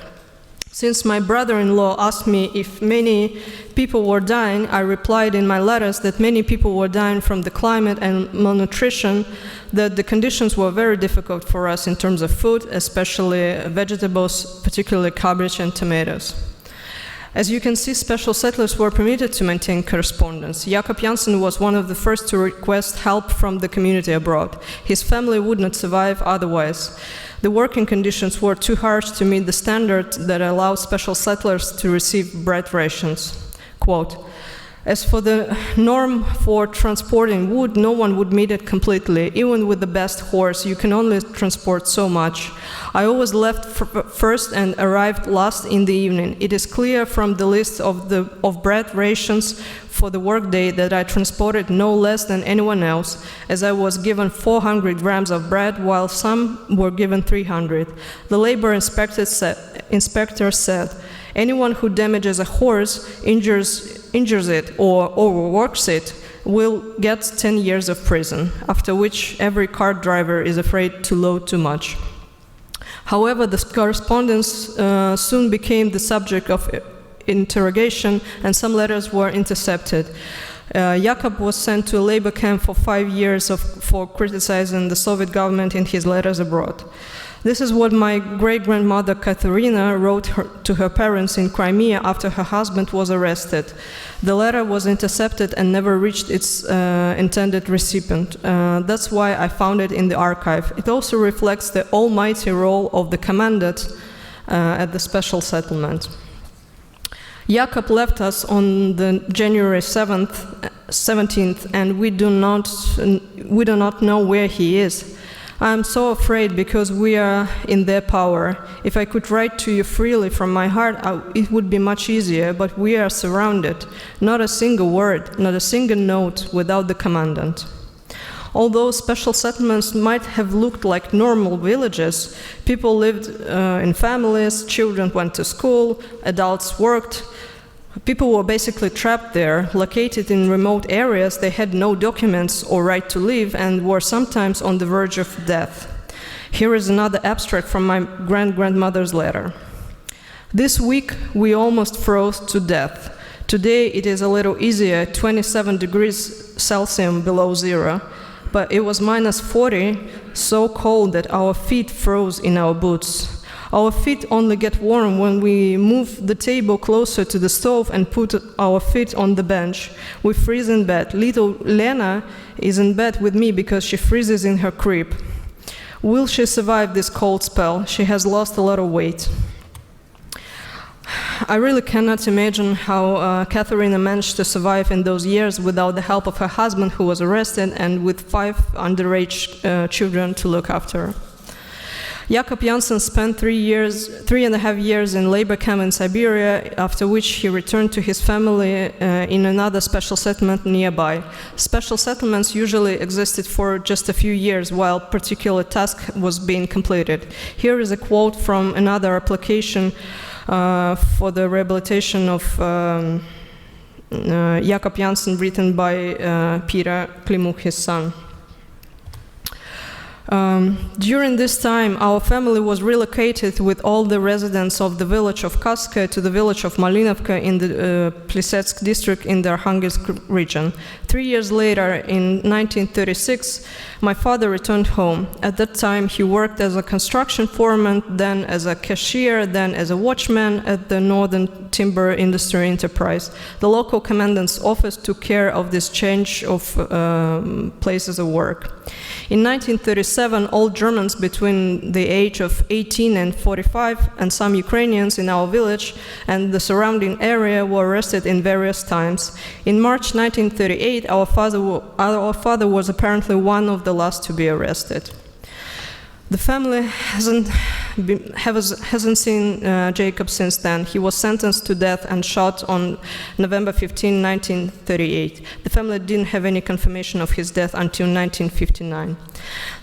Since my brother-in-law asked me if many people were dying, I replied in my letters that many people were dying from the climate and malnutrition, that the conditions were very difficult for us in terms of food, especially vegetables, particularly cabbage and tomatoes. As you can see, special settlers were permitted to maintain correspondence. Jakob Jansen was one of the first to request help from the community abroad. His family would not survive otherwise. The working conditions were too harsh to meet the standard that allows special settlers to receive bread rations. Quote, "As for the norm for transporting wood, no one would meet it completely. Even with the best horse, you can only transport so much. I always left first and arrived last in the evening. It is clear from the list of bread rations for the workday that I transported no less than anyone else, as I was given 400 grams of bread, while some were given 300. The labor inspector said, anyone who damages a horse, injures it, or overworks it, will get 10 years of prison, after which every cart driver is afraid to load too much." However, the correspondence soon became the subject of interrogation, and some letters were intercepted. Jakob was sent to a labor camp for 5 years for criticizing the Soviet government in his letters abroad. This is what my great-grandmother Katerina wrote to her parents in Crimea after her husband was arrested. The letter was intercepted and never reached its intended recipient. That's why I found it in the archive. It also reflects the almighty role of the commandant at the special settlement. Jakob left us on the January 17th, and we do not know where he is. I am so afraid because we are in their power. If I could write to you freely from my heart, it would be much easier, but we are surrounded. Not a single word, not a single note without the commandant. Although special settlements might have looked like normal villages, people lived in families, children went to school, adults worked. People were basically trapped there, located in remote areas. They had no documents or right to live and were sometimes on the verge of death. Here is another abstract from my grandmother's letter. This week we almost froze to death. Today it is a little easier, 27 degrees Celsius below zero, but it was minus 40, so cold that our feet froze in our boots. Our feet only get warm when we move the table closer to the stove and put our feet on the bench. We freeze in bed. Little Lena is in bed with me because she freezes in her crib. Will she survive this cold spell? She has lost a lot of weight. I really cannot imagine how Katharina managed to survive in those years without the help of her husband, who was arrested, and with 5 underage children to look after. Jakob Jansen spent 3.5 years in labor camp in Siberia, after which he returned to his family in another special settlement nearby. Special settlements usually existed for just a few years while particular task was being completed. Here is a quote from another application for the rehabilitation of Jakob Jansen, written by Peter Klimuk, his son. During this time, our family was relocated with all the residents of the village of Kaska to the village of Malinovka in the Plisetsk district in the Arkhangelsk region. 3 years later, in 1936, my father returned home. At that time, he worked as a construction foreman, then as a cashier, then as a watchman at the Northern Timber Industry Enterprise. The local commandant's office took care of this change of places of work. In 1937, all Germans between the age of 18 and 45 and some Ukrainians in our village and the surrounding area were arrested in various times. In March 1938, our father was apparently one of the last to be arrested. The family hasn't seen Jacob since then. He was sentenced to death and shot on November 15, 1938. The family didn't have any confirmation of his death until 1959.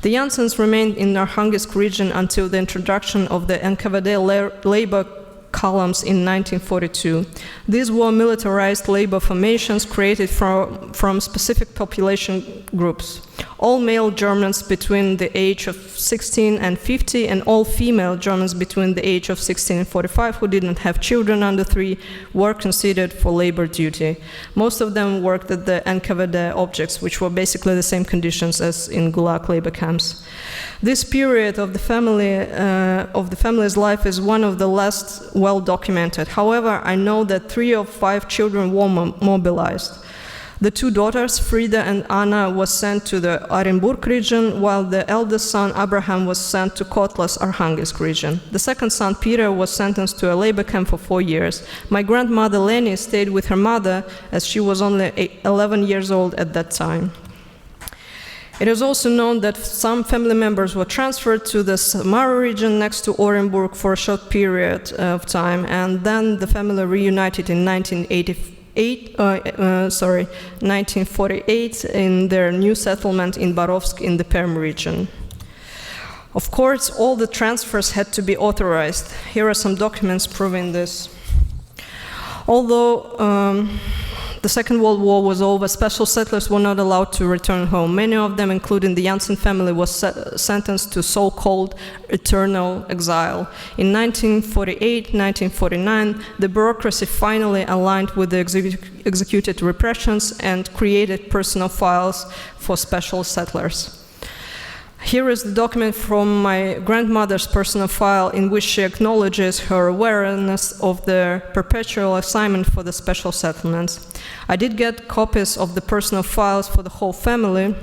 The Jansens remained in the Arkhangelsk region until the introduction of the NKVD labor columns in 1942. These were militarized labor formations created from specific population groups. All male Germans between the age of 16 and 50 and all female Germans between the age of 16 and 45 who didn't have children under 3 were considered for labor duty. Most of them worked at the NKVD objects, which were basically the same conditions as in Gulag labor camps. This period of the family's life is one of the last well documented. However, I know that 3 of 5 children were mobilized. The 2 daughters, Frida and Anna, was sent to the Orenburg region, while the eldest son, Abraham, was sent to Kotlas, Arkhangelsk region. The second son, Peter, was sentenced to a labor camp for 4 years. My grandmother, Leni, stayed with her mother, as she was only 11 years old at that time. It is also known that some family members were transferred to the Samara region next to Orenburg for a short period of time, and then the family reunited in 1948 in their new settlement in Barovsk in the Perm region. Of course, all the transfers had to be authorized. Here are some documents proving this. Although the Second World War was over, special settlers were not allowed to return home. Many of them, including the Jansen family, was sentenced to so-called eternal exile. In 1948, 1949, the bureaucracy finally aligned with the executed repressions and created personal files for special settlers. Here is the document from my grandmother's personal file in which she acknowledges her awareness of the perpetual assignment for the special settlements. I did get copies of the personal files for the whole family,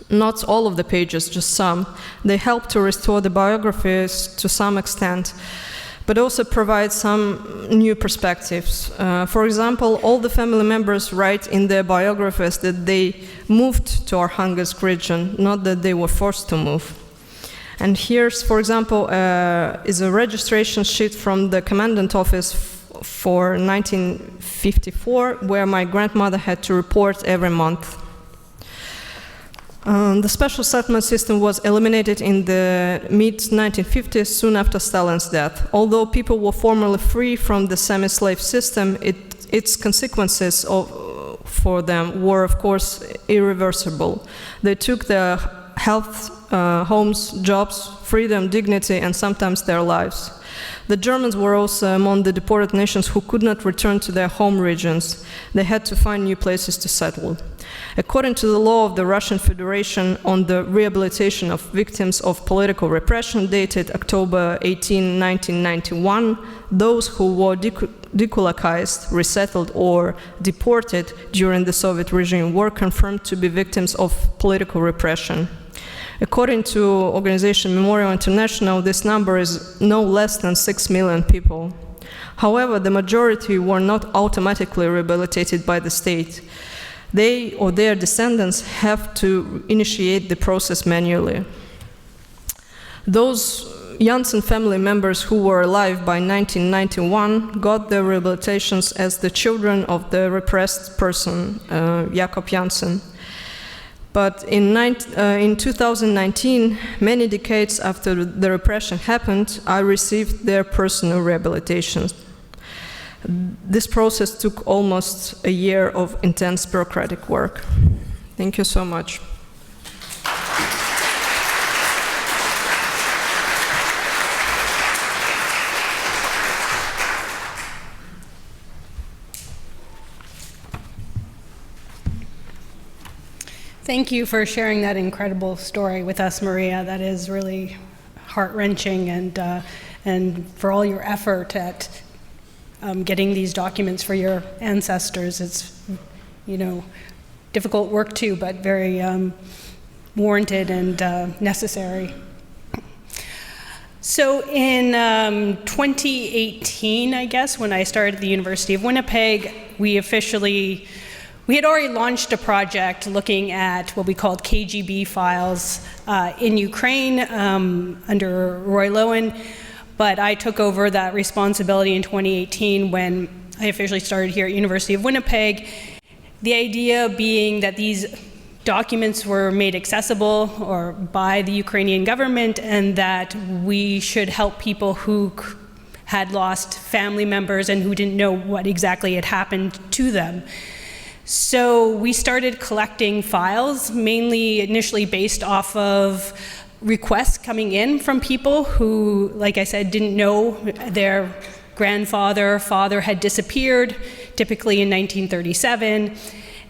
not all of the pages, just some. They help to restore the biographies to some extent, but also provide some new perspectives. For example, all the family members write in their biographies that they moved to Arkhangelsk region, not that they were forced to move. And here's, for example, is a registration sheet from the commandant office for 1954, where my grandmother had to report every month. The special settlement system was eliminated in the mid-1950s, soon after Stalin's death. Although people were formally free from the semi-slave system, its consequences for them were, of course, irreversible. They took their health, homes, jobs, freedom, dignity, and sometimes their lives. The Germans were also among the deported nations who could not return to their home regions. They had to find new places to settle. According to the law of the Russian Federation on the rehabilitation of victims of political repression, dated October 18, 1991, those who were dekulakized, resettled, or deported during the Soviet regime were confirmed to be victims of political repression. According to organization Memorial International, this number is no less than 6 million people. However, the majority were not automatically rehabilitated by the state. They or their descendants have to initiate the process manually. Those Janssen family members who were alive by 1991 got their rehabilitations as the children of the repressed person, Jakob Janssen. But in 2019, many decades after the repression happened, I received their personal rehabilitations. This process took almost a year of intense bureaucratic work. Thank you so much. Thank you for sharing that incredible story with us, Maria. That is really heart-wrenching, and for all your effort at getting these documents for your ancestors. It's, difficult work too, but very warranted and necessary. So in 2018, I guess, when I started at the University of Winnipeg, we had already launched a project looking at what we called KGB files in Ukraine under Roy Lowen. But I took over that responsibility in 2018 when I officially started here at University of Winnipeg. The idea being that these documents were made accessible by the Ukrainian government, and that we should help people who had lost family members and who didn't know what exactly had happened to them. So we started collecting files, mainly initially based off of requests coming in from people who, like I said, didn't know their grandfather, father had disappeared, typically in 1937,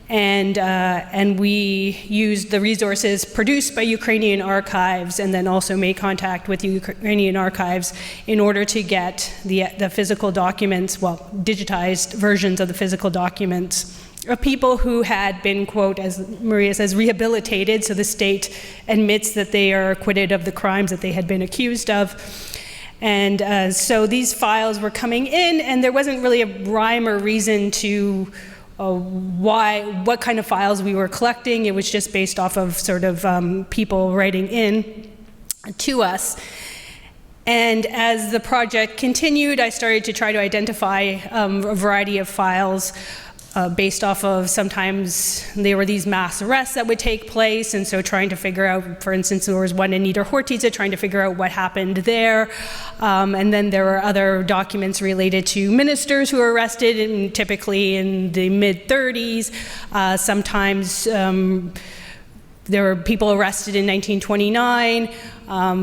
and we used the resources produced by Ukrainian archives, and then also made contact with Ukrainian archives in order to get the physical documents, well, digitized versions of the physical documents of people who had been, quote, as Maria says, rehabilitated, so the state admits that they are acquitted of the crimes that they had been accused of. And so these files were coming in, and there wasn't really a rhyme or reason to what kind of files we were collecting. It was just based off of sort of people writing in to us. And as the project continued, I started to try to identify a variety of files based off of, sometimes there were these mass arrests that would take place, and so trying to figure out, for instance, there was one in Niederhortice, trying to figure out what happened there. And then there were other documents related to ministers who were arrested, typically in the mid-30s. Sometimes there were people arrested in 1929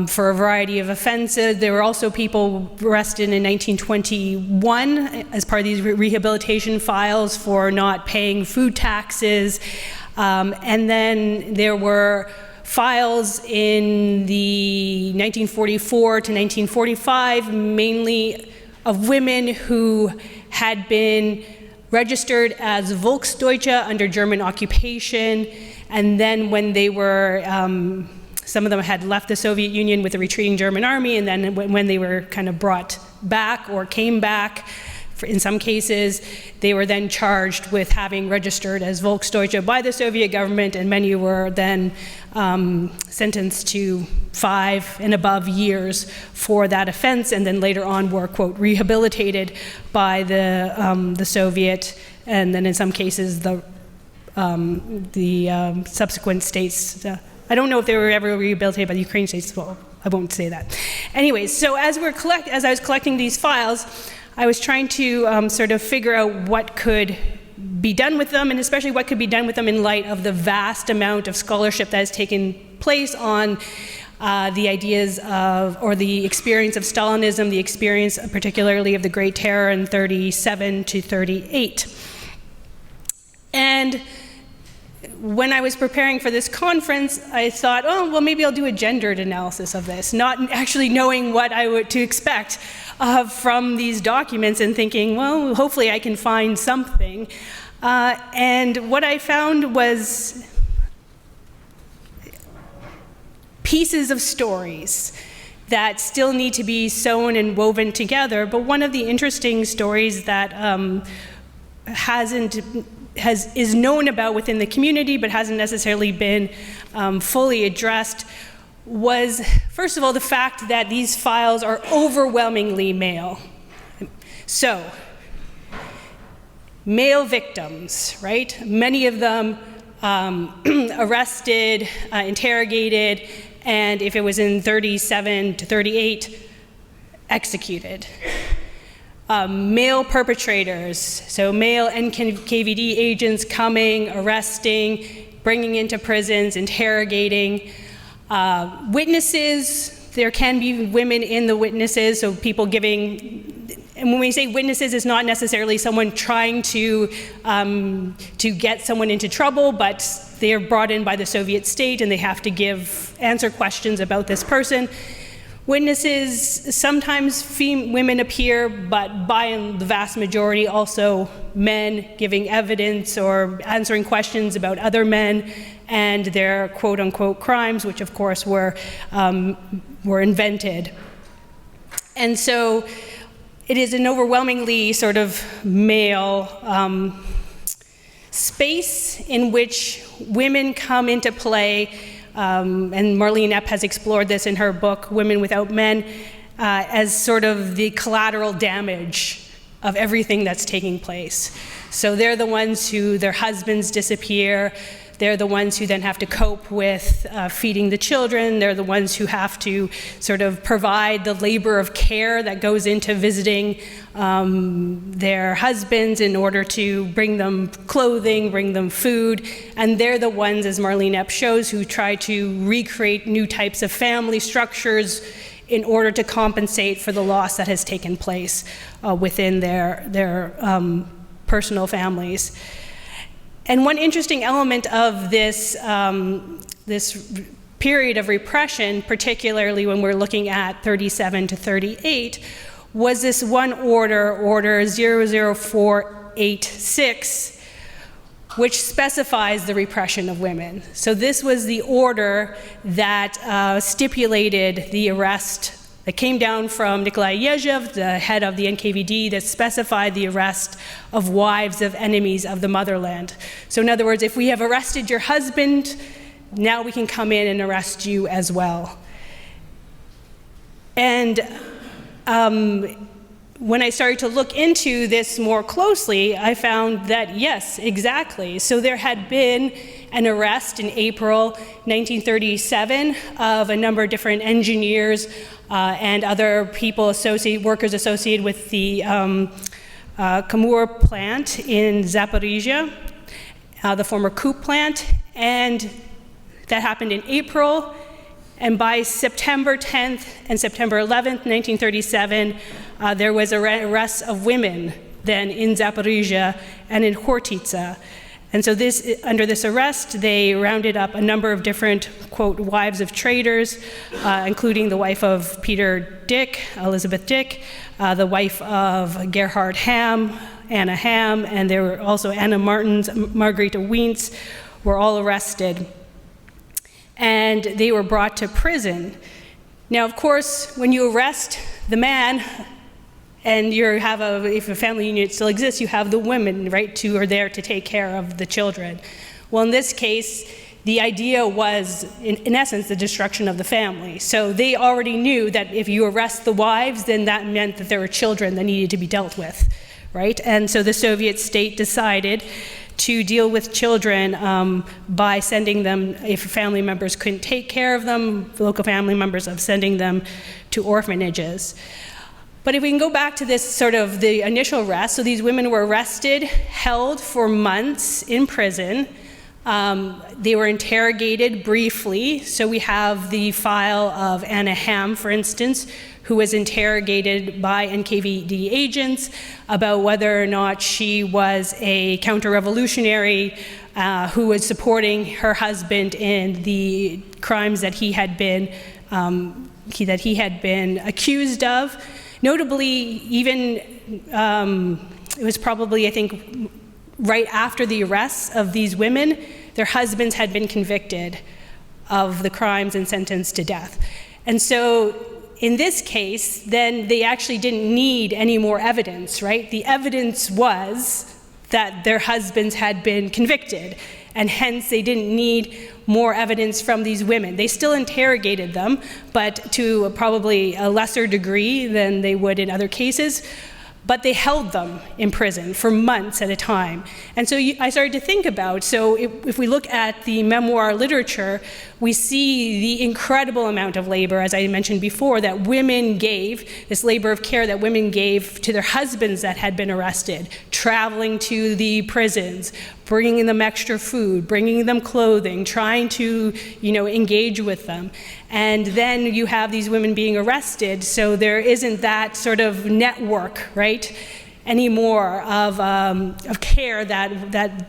for a variety of offenses. There were also people arrested in 1921 as part of these rehabilitation files for not paying food taxes. And then there were files in the 1944 to 1945, mainly of women who had been registered as Volksdeutsche under German occupation, and then when they were, some of them had left the Soviet Union with the retreating German army, and then when they were kind of brought back or came back, in some cases, they were then charged with having registered as Volksdeutsche by the Soviet government, and many were then sentenced to 5 and above years for that offense, and then later on were, quote, rehabilitated by the Soviet, and then in some cases the subsequent states. I don't know if they were ever rehabilitated by the Ukrainian states. Well, I won't say that. Anyways, so as I was collecting these files, I was trying to sort of figure out what could be done with them, and especially what could be done with them in light of the vast amount of scholarship that has taken place on the ideas of, or the experience of Stalinism, the experience particularly of the Great Terror in 37 to 38. And when I was preparing for this conference, I thought, oh, well, maybe I'll do a gendered analysis of this, not actually knowing what I would to expect from these documents, and thinking, well, hopefully I can find something. And what I found was pieces of stories that still need to be sewn and woven together. But one of the interesting stories that is known about within the community but hasn't necessarily been fully addressed was, first of all, the fact that these files are overwhelmingly male. So, male victims, right? Many of them arrested, interrogated, and if it was in 37 to 38, executed. Male perpetrators, so male NKVD agents coming, arresting, bringing into prisons, interrogating. Witnesses, there can be women in the witnesses, so people giving, and when we say witnesses, it's not necessarily someone trying to get someone into trouble, but they are brought in by the Soviet state and they have to answer questions about this person. Witnesses, sometimes women appear, but by the vast majority also men giving evidence or answering questions about other men and their quote-unquote crimes, which of course were invented. And so it is an overwhelmingly sort of male space in which women come into play. And Marlene Epp has explored this in her book, Women Without Men, as sort of the collateral damage of everything that's taking place. So they're the ones who their husbands disappear. They're the ones who then have to cope with feeding the children. They're the ones who have to sort of provide the labor of care that goes into visiting their husbands in order to bring them clothing, bring them food. And they're the ones, as Marlene Epp shows, who try to recreate new types of family structures in order to compensate for the loss that has taken place within their personal families. And one interesting element of this, this period of repression, particularly when we're looking at 37 to 38, was this one order, Order 00486, which specifies the repression of women. So this was the order that stipulated the arrest that came down from Nikolai Yezhev, the head of the NKVD, that specified the arrest of wives of enemies of the motherland. So in other words, if we have arrested your husband, now we can come in and arrest you as well. And when I started to look into this more closely, I found that yes, exactly. So there had been an arrest in April 1937 of a number of different engineers and other people workers associated with the Kamur plant in Zaporizhia, the former Koop plant, and that happened in April. And by September 10th and September 11th, 1937, there was arrests of women then in Zaporizhia and in Hortitsa. And so under this arrest, they rounded up a number of different, quote, wives of traitors, including the wife of Peter Dick, Elizabeth Dick, the wife of Gerhard Ham, Anna Ham, and there were also Anna Martins, Margareta Wientz, were all arrested. And they were brought to prison. Now, of course, when you arrest the man, and if a family unit still exists, you have the women, right, who are there to take care of the children. Well, in this case, the idea was, in essence, the destruction of the family. So they already knew that if you arrest the wives, then that meant that there were children that needed to be dealt with, right? And so the Soviet state decided to deal with children by sending them, if family members couldn't take care of them, local family members, of sending them to orphanages. But if we can go back to this sort of the initial arrest, so these women were arrested, held for months in prison. They were interrogated briefly. So we have the file of Anna Ham, for instance, who was interrogated by NKVD agents about whether or not she was a counter-revolutionary who was supporting her husband in the crimes that he had been accused of. Notably, even it was probably, I think, right after the arrests of these women, their husbands had been convicted of the crimes and sentenced to death. And so in this case, then they actually didn't need any more evidence, right? The evidence was that their husbands had been convicted, and hence they didn't need more evidence from these women. They still interrogated them, but to probably a lesser degree than they would in other cases. But they held them in prison for months at a time. And so I started to think about, so if we look at the memoir literature, we see the incredible amount of labor, as I mentioned before, that women gave, this labor of care that women gave to their husbands that had been arrested, traveling to the prisons, bringing them extra food, bringing them clothing, trying to, engage with them. And then you have these women being arrested, so there isn't that sort of network, right, anymore of care that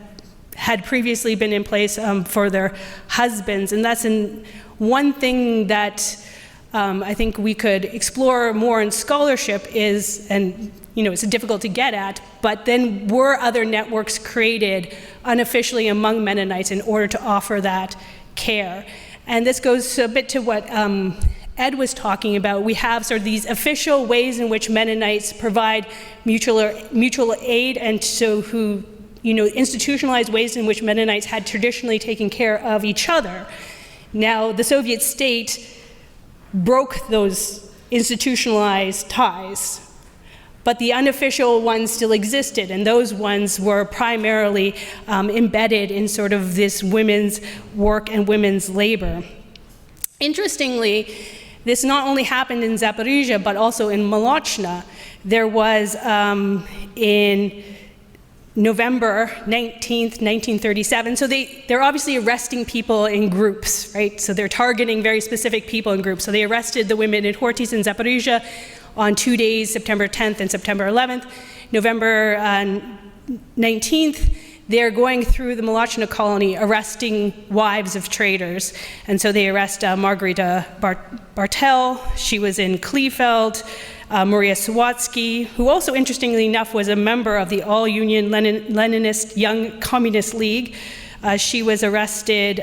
had previously been in place for their husbands. And that's one thing that I think we could explore more in scholarship is, and it's difficult to get at, but then were other networks created unofficially among Mennonites in order to offer that care? And this goes a bit to what Ed was talking about. We have sort of these official ways in which Mennonites provide mutual aid, and so institutionalized ways in which Mennonites had traditionally taken care of each other. Now, the Soviet state broke those institutionalized ties, but the unofficial ones still existed, and those ones were primarily embedded in sort of this women's work and women's labor. Interestingly, this not only happened in Zaporizhia, but also in Molochna. There was in November 19th, 1937. So they're obviously arresting people in groups, right? So they're targeting very specific people in groups. So they arrested the women in Hortis and Zaporizhia on 2 days, September 10th and September 11th. November 19th, they're going through the Molochna colony arresting wives of traitors. And so they arrest Margareta Bartel. She was in Kleefeld. Maria Sawatsky, who also, interestingly enough, was a member of the All-Union Leninist Young Communist League. She was arrested,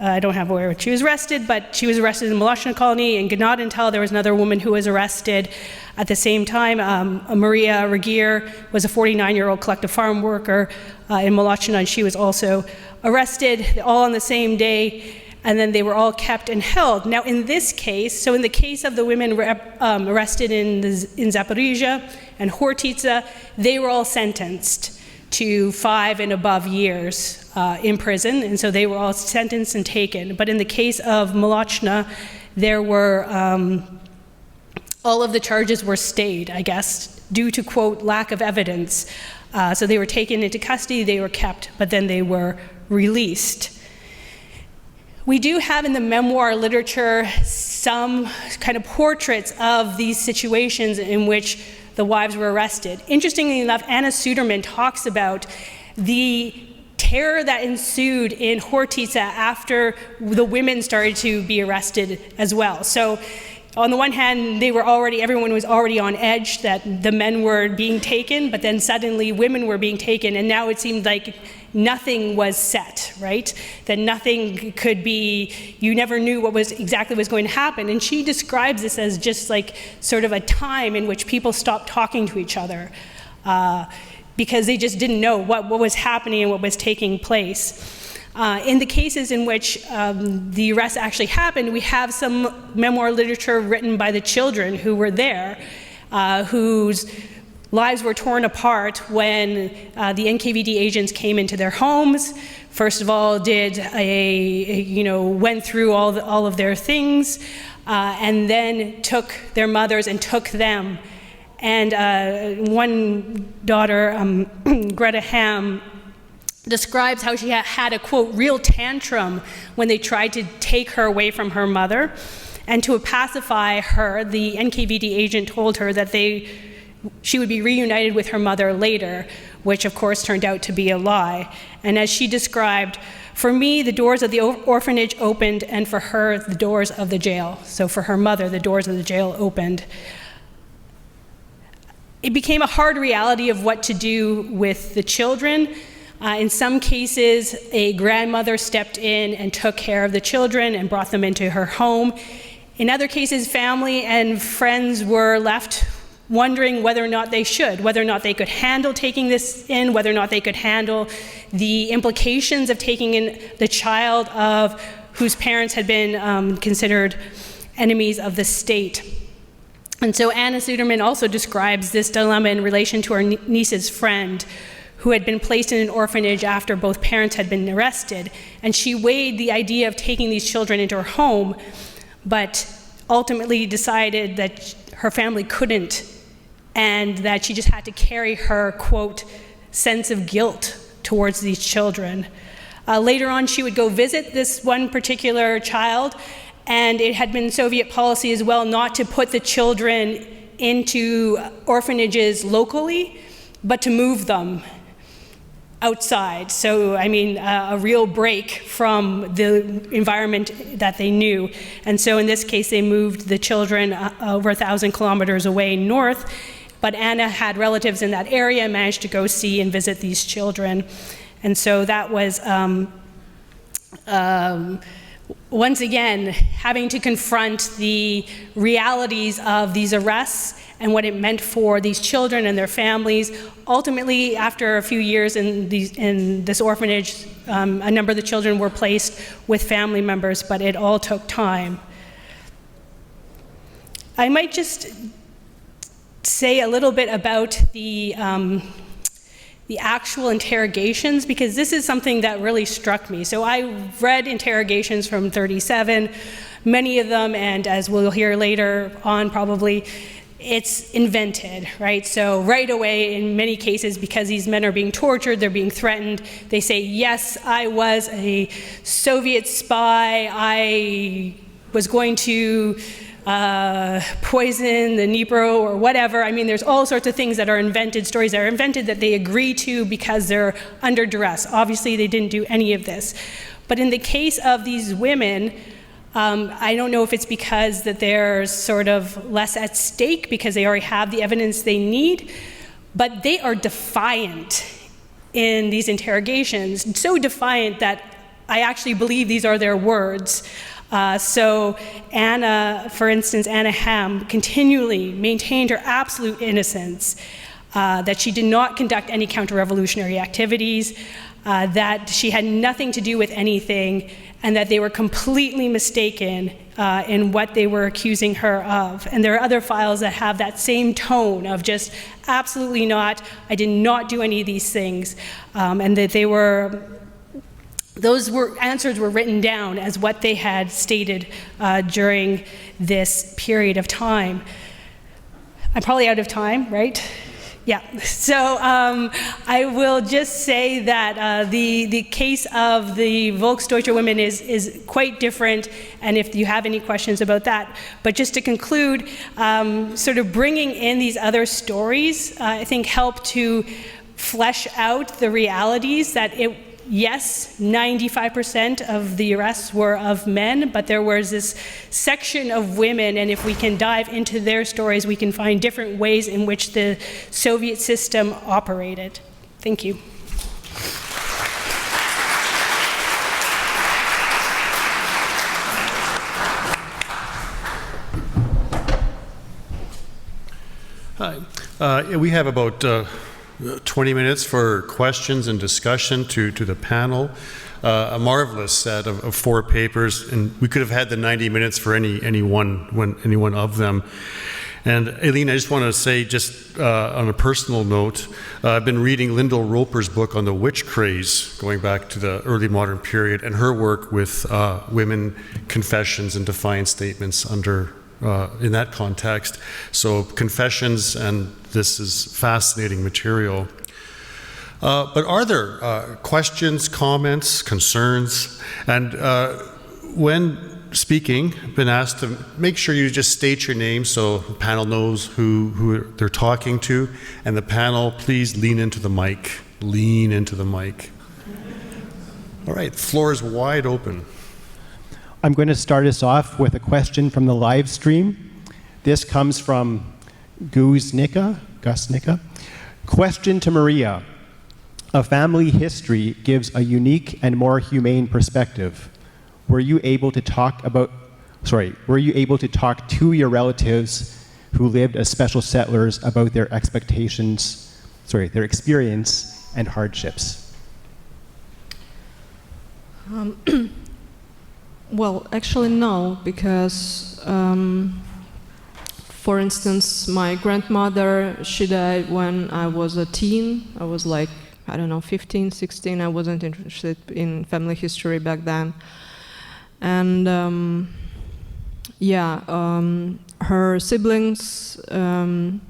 I don't have where she was arrested, but she was arrested in the Molochna colony. In Gnadintal, there was another woman who was arrested at the same time. Maria Regier was a 49-year-old collective farm worker in Molochna, and she was also arrested, all on the same day. And then they were all kept and held. Now, in this case, so in the case of the women arrested in Zaporizhia and Hortitsa, they were all sentenced to 5 and above years in prison, and so they were all sentenced and taken. But in the case of Molochna, there were all of the charges were stayed, I guess, due to, quote, lack of evidence. So they were taken into custody, they were kept, but then they were released. We do have in the memoir literature some kind of portraits of these situations in which the wives were arrested. Interestingly enough, Anna Suderman talks about the terror that ensued in Hortitsa after the women started to be arrested as well. So on the one hand, everyone was already on edge that the men were being taken, but then suddenly women were being taken, and now it seemed like nothing was set, right? That nothing could be, you never knew what was exactly was going to happen. And she describes this as just like sort of a time in which people stopped talking to each other because they just didn't know what was happening and what was taking place. In the cases in which the arrests actually happened, we have some memoir literature written by the children who were there, whose lives were torn apart when the NKVD agents came into their homes. First of all, went through all of their things, and then took their mothers and took them. And one daughter, Greta Ham, describes how she had a, quote, real tantrum when they tried to take her away from her mother. And to pacify her, the NKVD agent told her that she would be reunited with her mother later, which of course turned out to be a lie. And as she described, for me, the doors of the orphanage opened, and for her, the doors of the jail. So for her mother, the doors of the jail opened. It became a hard reality of what to do with the children. In some cases, a grandmother stepped in and took care of the children and brought them into her home. In other cases, family and friends were left wondering whether or not they should, whether or not they could handle taking this in, whether or not they could handle the implications of taking in the child of whose parents had been considered enemies of the state. And so Anna Suderman also describes this dilemma in relation to her niece's friend, who had been placed in an orphanage after both parents had been arrested. And she weighed the idea of taking these children into her home, but ultimately decided that her family couldn't, and that she just had to carry her, quote, sense of guilt towards these children. Later on, she would go visit this one particular child, and it had been Soviet policy as well not to put the children into orphanages locally, but to move them outside. So, I mean, a real break from the environment that they knew. And so in this case, they moved the children over 1,000 kilometers away north, but Anna had relatives in that area and managed to go see and visit these children. And so that was, once again, having to confront the realities of these arrests and what it meant for these children and their families. Ultimately, after a few years in this orphanage, a number of the children were placed with family members, but it all took time. I might just say a little bit about the actual interrogations, because this is something that really struck me. So I read interrogations from 37, many of them, and as we'll hear later on probably, it's invented, right? So right away, in many cases, because these men are being tortured, they're being threatened, they say, yes, I was a Soviet spy, I was going to poison the Dnipro or whatever. I mean, there's all sorts of things that are invented, stories that are invented that they agree to because they're under duress. Obviously, they didn't do any of this. But in the case of these women, I don't know if it's because that there's sort of less at stake because they already have the evidence they need, but they are defiant in these interrogations, so defiant that I actually believe these are their words. So Anna, for instance, Anna Ham continually maintained her absolute innocence, that she did not conduct any counter-revolutionary activities, that she had nothing to do with anything, and that they were completely mistaken in what they were accusing her of. And there are other files that have that same tone of just absolutely not, I did not do any of these things, and that they were, answers were written down as what they had stated during this period of time. I'm probably out of time, right? Yeah, so I will just say that the case of the Volksdeutsche women is quite different, and if you have any questions about that. But just to conclude, sort of bringing in these other stories, I think help to flesh out the realities that yes, 95% of the arrests were of men, but there was this section of women, and if we can dive into their stories, we can find different ways in which the Soviet system operated. Thank you. Hi. We have about 20 minutes for questions and discussion to the panel. A marvelous set of 4 papers, and we could have had the 90 minutes for any one of them. And Aileen, I just want to say, just on a personal note, I've been reading Lyndall Roper's book on the witch craze, going back to the early modern period, and her work with women confessions and defiant statements under in that context. So confessions, and this is fascinating material. But are there questions, comments, concerns? And when speaking, I've been asked to make sure you just state your name so the panel knows who they're talking to. And the panel, please lean into the mic. Lean into the mic. All right, the floor is wide open. I'm going to start us off with a question from the live stream. This comes from Gus Nika. Question to Maria. A family history gives a unique and more humane perspective. Were you able to talk to your relatives who lived as special settlers about their their experience and hardships? Well, actually no, because, for instance, my grandmother, she died when I was a teen. I was like, I don't know, 15, 16. I wasn't interested in family history back then. And her siblings, they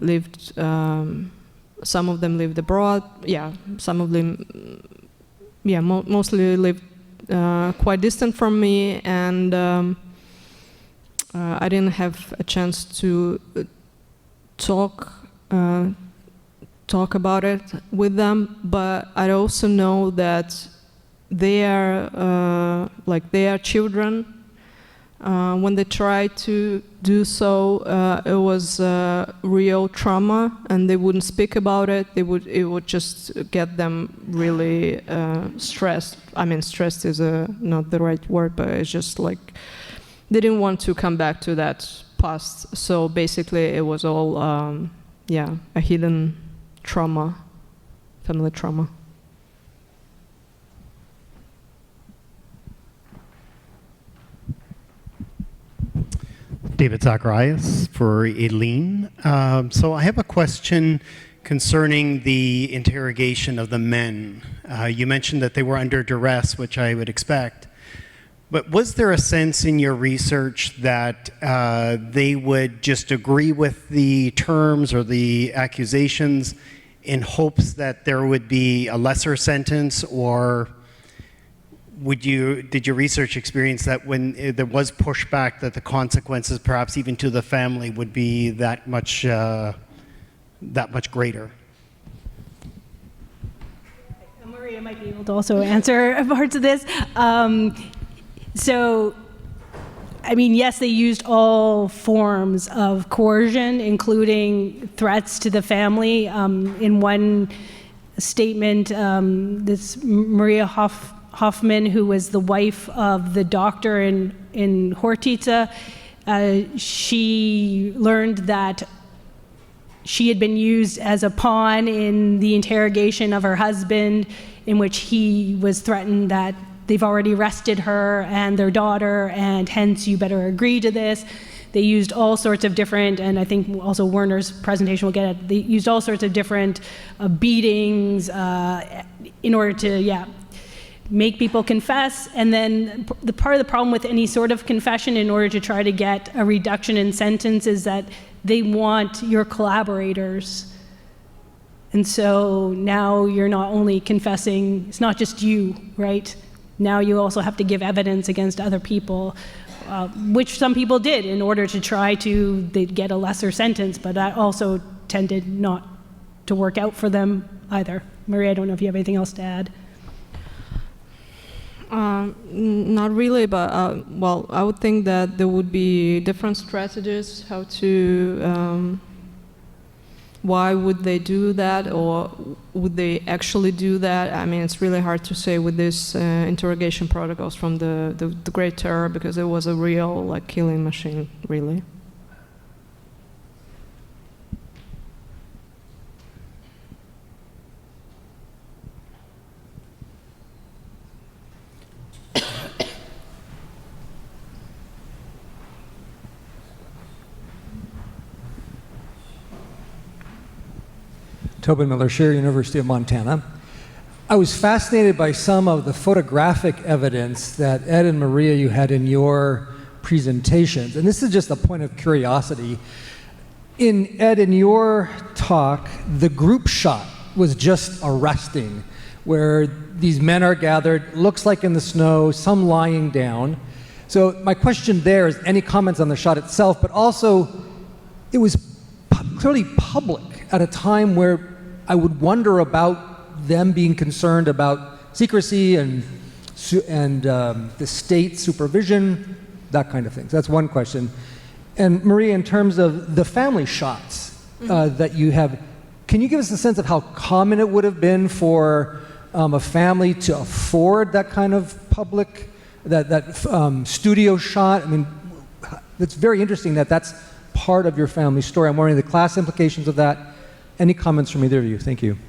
lived, some of them lived abroad. Yeah, some of them, mostly lived quite distant from me, and I didn't have a chance to talk about it with them. But I also know that they are children. When they tried to do so, it was real trauma, and they wouldn't speak about it. It would just get them really stressed. I mean, stressed is not the right word, but it's just like they didn't want to come back to that past. So basically, it was all a hidden trauma, family trauma. David Zacharias for Aileen. So I have a question concerning the interrogation of the men. You mentioned that they were under duress, which I would expect. But was there a sense in your research that they would just agree with the terms or the accusations in hopes that there would be a lesser sentence, or did your research experience that when there was pushback that the consequences, perhaps even to the family, would be that much greater? Maria might be able to also answer parts of this. So, I mean, yes, they used all forms of coercion, including threats to the family. In one statement, this Maria Hoffman, who was the wife of the doctor in Hortica, she learned that she had been used as a pawn in the interrogation of her husband, in which he was threatened that they've already arrested her and their daughter, and hence you better agree to this. They used all sorts of different, and I think also Werner's presentation will get it, they used all sorts of different beatings in order to, make people confess. And then the part of the problem with any sort of confession in order to try to get a reduction in sentence is that they want your collaborators. And so now you're not only confessing, it's not just you, right? Now you also have to give evidence against other people, which some people did in order to try to get a lesser sentence, but that also tended not to work out for them either. Maria, I don't know if you have anything else to add. Not really, but well, I would think that there would be different strategies how to. Why would they do that, or would they actually do that? I mean, it's really hard to say with these interrogation protocols from the Great Terror, because it was a real like killing machine, really. Tobin Miller, Scheer, University of Montana. I was fascinated by some of the photographic evidence that Ed and Maria you had in your presentations. And this is just a point of curiosity. Ed, in your talk, the group shot was just arresting, where these men are gathered, looks like in the snow, some lying down. So my question there is any comments on the shot itself, but also it was clearly public at a time where I would wonder about them being concerned about secrecy and the state supervision, that kind of thing. So that's one question. And Maria, in terms of the family shots that you have, can you give us a sense of how common it would have been for a family to afford that kind of public, that studio shot? I mean, it's very interesting that that's part of your family story. I'm wondering the class implications of that. Any comments from either of you? Thank you.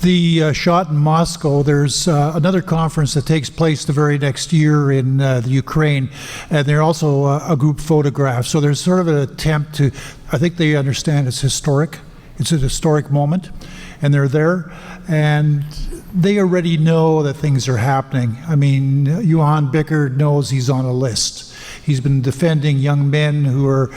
The shot in Moscow, there's another conference that takes place the very next year in the Ukraine, and there's also a group photograph. So there's sort of an attempt to, I think they understand it's historic. It's a historic moment, and they're there, and they already know that things are happening. I mean, Johan Bickert knows he's on a list. He's been defending young men who are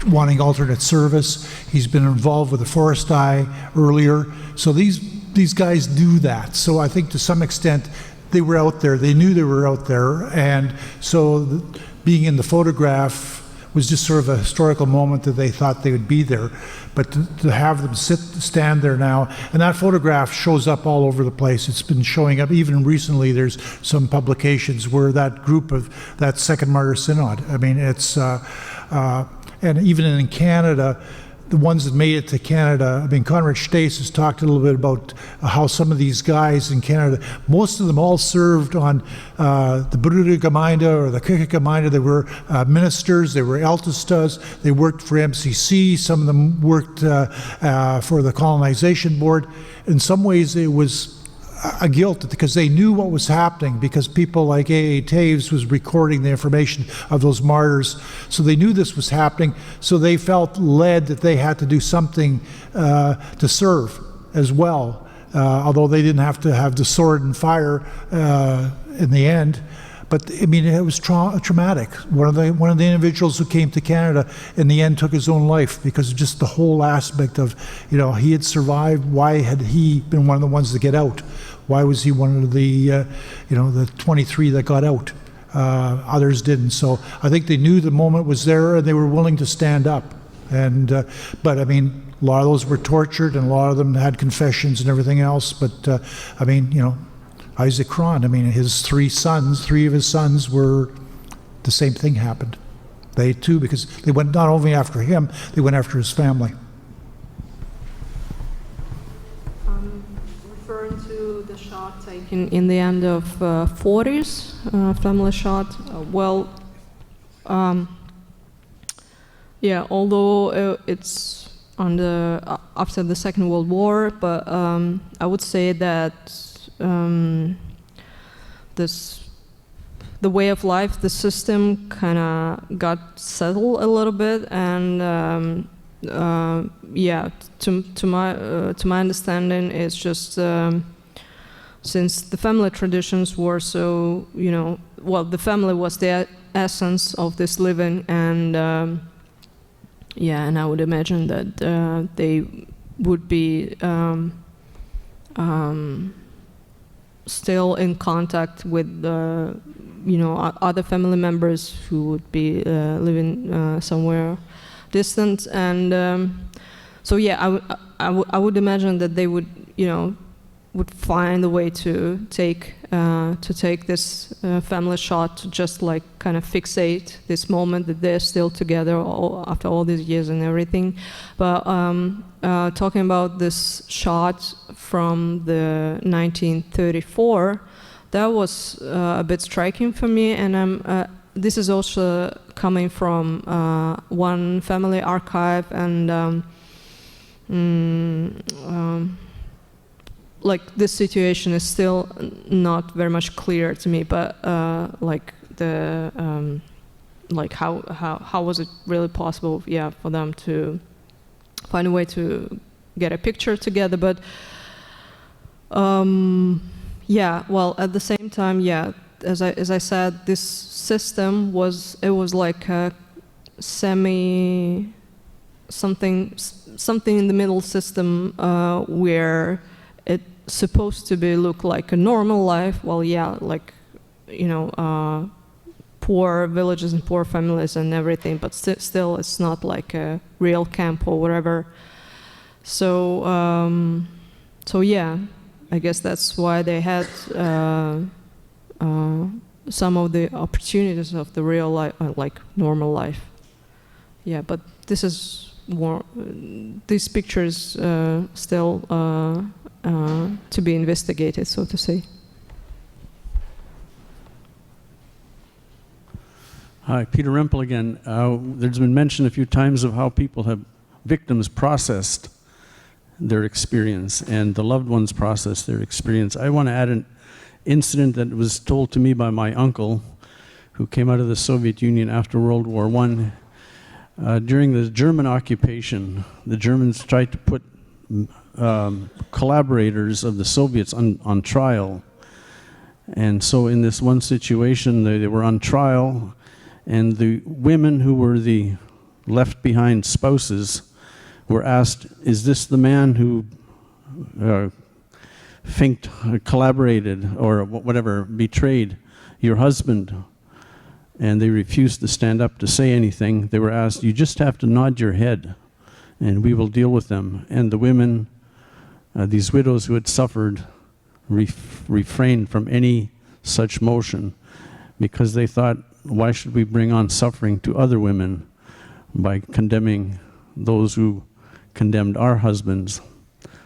wanting alternate service. He's been involved with the Forest Eye earlier. So these guys do that. So I think to some extent they were out there. They knew they were out there. And so being in the photograph was just sort of a historical moment that they thought they would be there. But to have them stand there now, and that photograph shows up all over the place. It's been showing up, even recently there's some publications where that group of that Second Martyr Synod, I mean, it's, and even in Canada, the ones that made it to Canada, I mean, Conrad Stace has talked a little bit about how some of these guys in Canada, most of them all served on the Brudergemeinde or the Kirchengemeinde. They were ministers, they were Ältestas, they worked for MCC, some of them worked for the colonization board. In some ways it was a guilt because they knew what was happening, because people like A.A. Taves was recording the information of those martyrs. So they knew this was happening. So they felt led that they had to do something to serve as well, although they didn't have to have the sword and fire in the end. But I mean, it was traumatic. One of the individuals who came to Canada in the end took his own life because of just the whole aspect of, you know, he had survived. Why had he been one of the ones to get out? Why was he one of the, you know, the 23 that got out? Others didn't. So I think they knew the moment was there and they were willing to stand up. And but I mean, a lot of those were tortured and a lot of them had confessions and everything else. But I mean, you know, Isaac Krahn, I mean, his three of his sons were, the same thing happened. They too, because they went not only after him, they went after his family. Referring to the shot taken in the end of 40s, family shot, yeah, although it's on the after the Second World War, but I would say that the way of life, the system kind of got settled a little bit, and yeah, to my understanding, it's just since the family traditions were so, you know, well, the family was the essence of this living, and yeah, and I would imagine that they would be still in contact with other family members who would be living somewhere distant, and so yeah, I would imagine that they would would find a way to take this family shot to just like kind of fixate this moment that they're still together after all these years and everything. But talking about this shot from the 1934, that was a bit striking for me, and this is also coming from one family archive, and like this situation is still not very much clear to me, but like the like how was it really possible, yeah, for them to find a way to get a picture together? But yeah, well, at the same time, yeah, as I said, this system was like a something in the middle system where it's supposed to look like a normal life. Well, yeah, like poor villages and poor families and everything, but still it's not like a real camp or whatever. So so yeah, I guess that's why they had some of the opportunities of the real life, like normal life. Yeah, but this is more, these pictures still to be investigated, so to say. Hi, Peter Rempel again. There's been mention a few times of how victims processed their experience and the loved ones processed their experience. I want to add an incident that was told to me by my uncle, who came out of the Soviet Union after World War I. During the German occupation, the Germans tried to put collaborators of the Soviets on trial. And so in this one situation, they were on trial, and the women who were the left behind spouses were asked, is this the man who collaborated or whatever, betrayed your husband? And they refused to stand up to say anything. They were asked, you just have to nod your head and we will deal with them. And the women, these widows who had suffered, refrained from any such motion because they thought, why should we bring on suffering to other women by condemning those who condemned our husbands?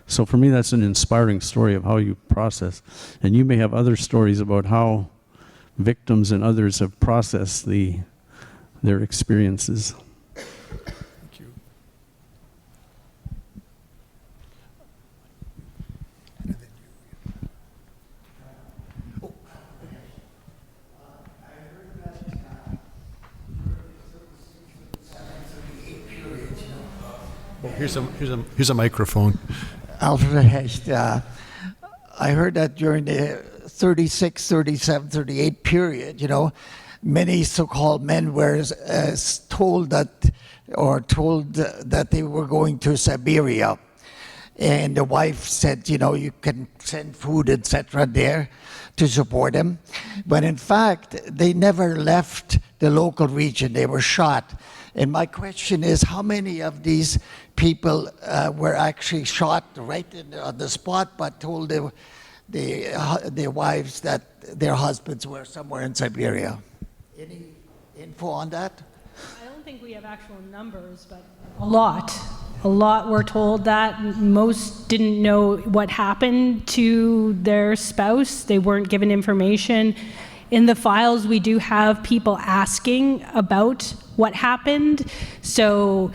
So for me, that's an inspiring story of how you process. And you may have other stories about how victims and others have processed their experiences. Thank you. Here's a microphone. Alfred Hecht. I heard that during the 36, 37, 38 period, many so-called men were told that they were going to Siberia. And the wife said, you can send food, etc. there to support them. But in fact, they never left the local region. They were shot. And my question is, how many of these people were actually shot right on the spot, but told their wives that their husbands were somewhere in Siberia? Any info on that? I don't think we have actual numbers, but a lot. A lot were told that. Most didn't know what happened to their spouse. They weren't given information. In the files, we do have people asking about what happened. So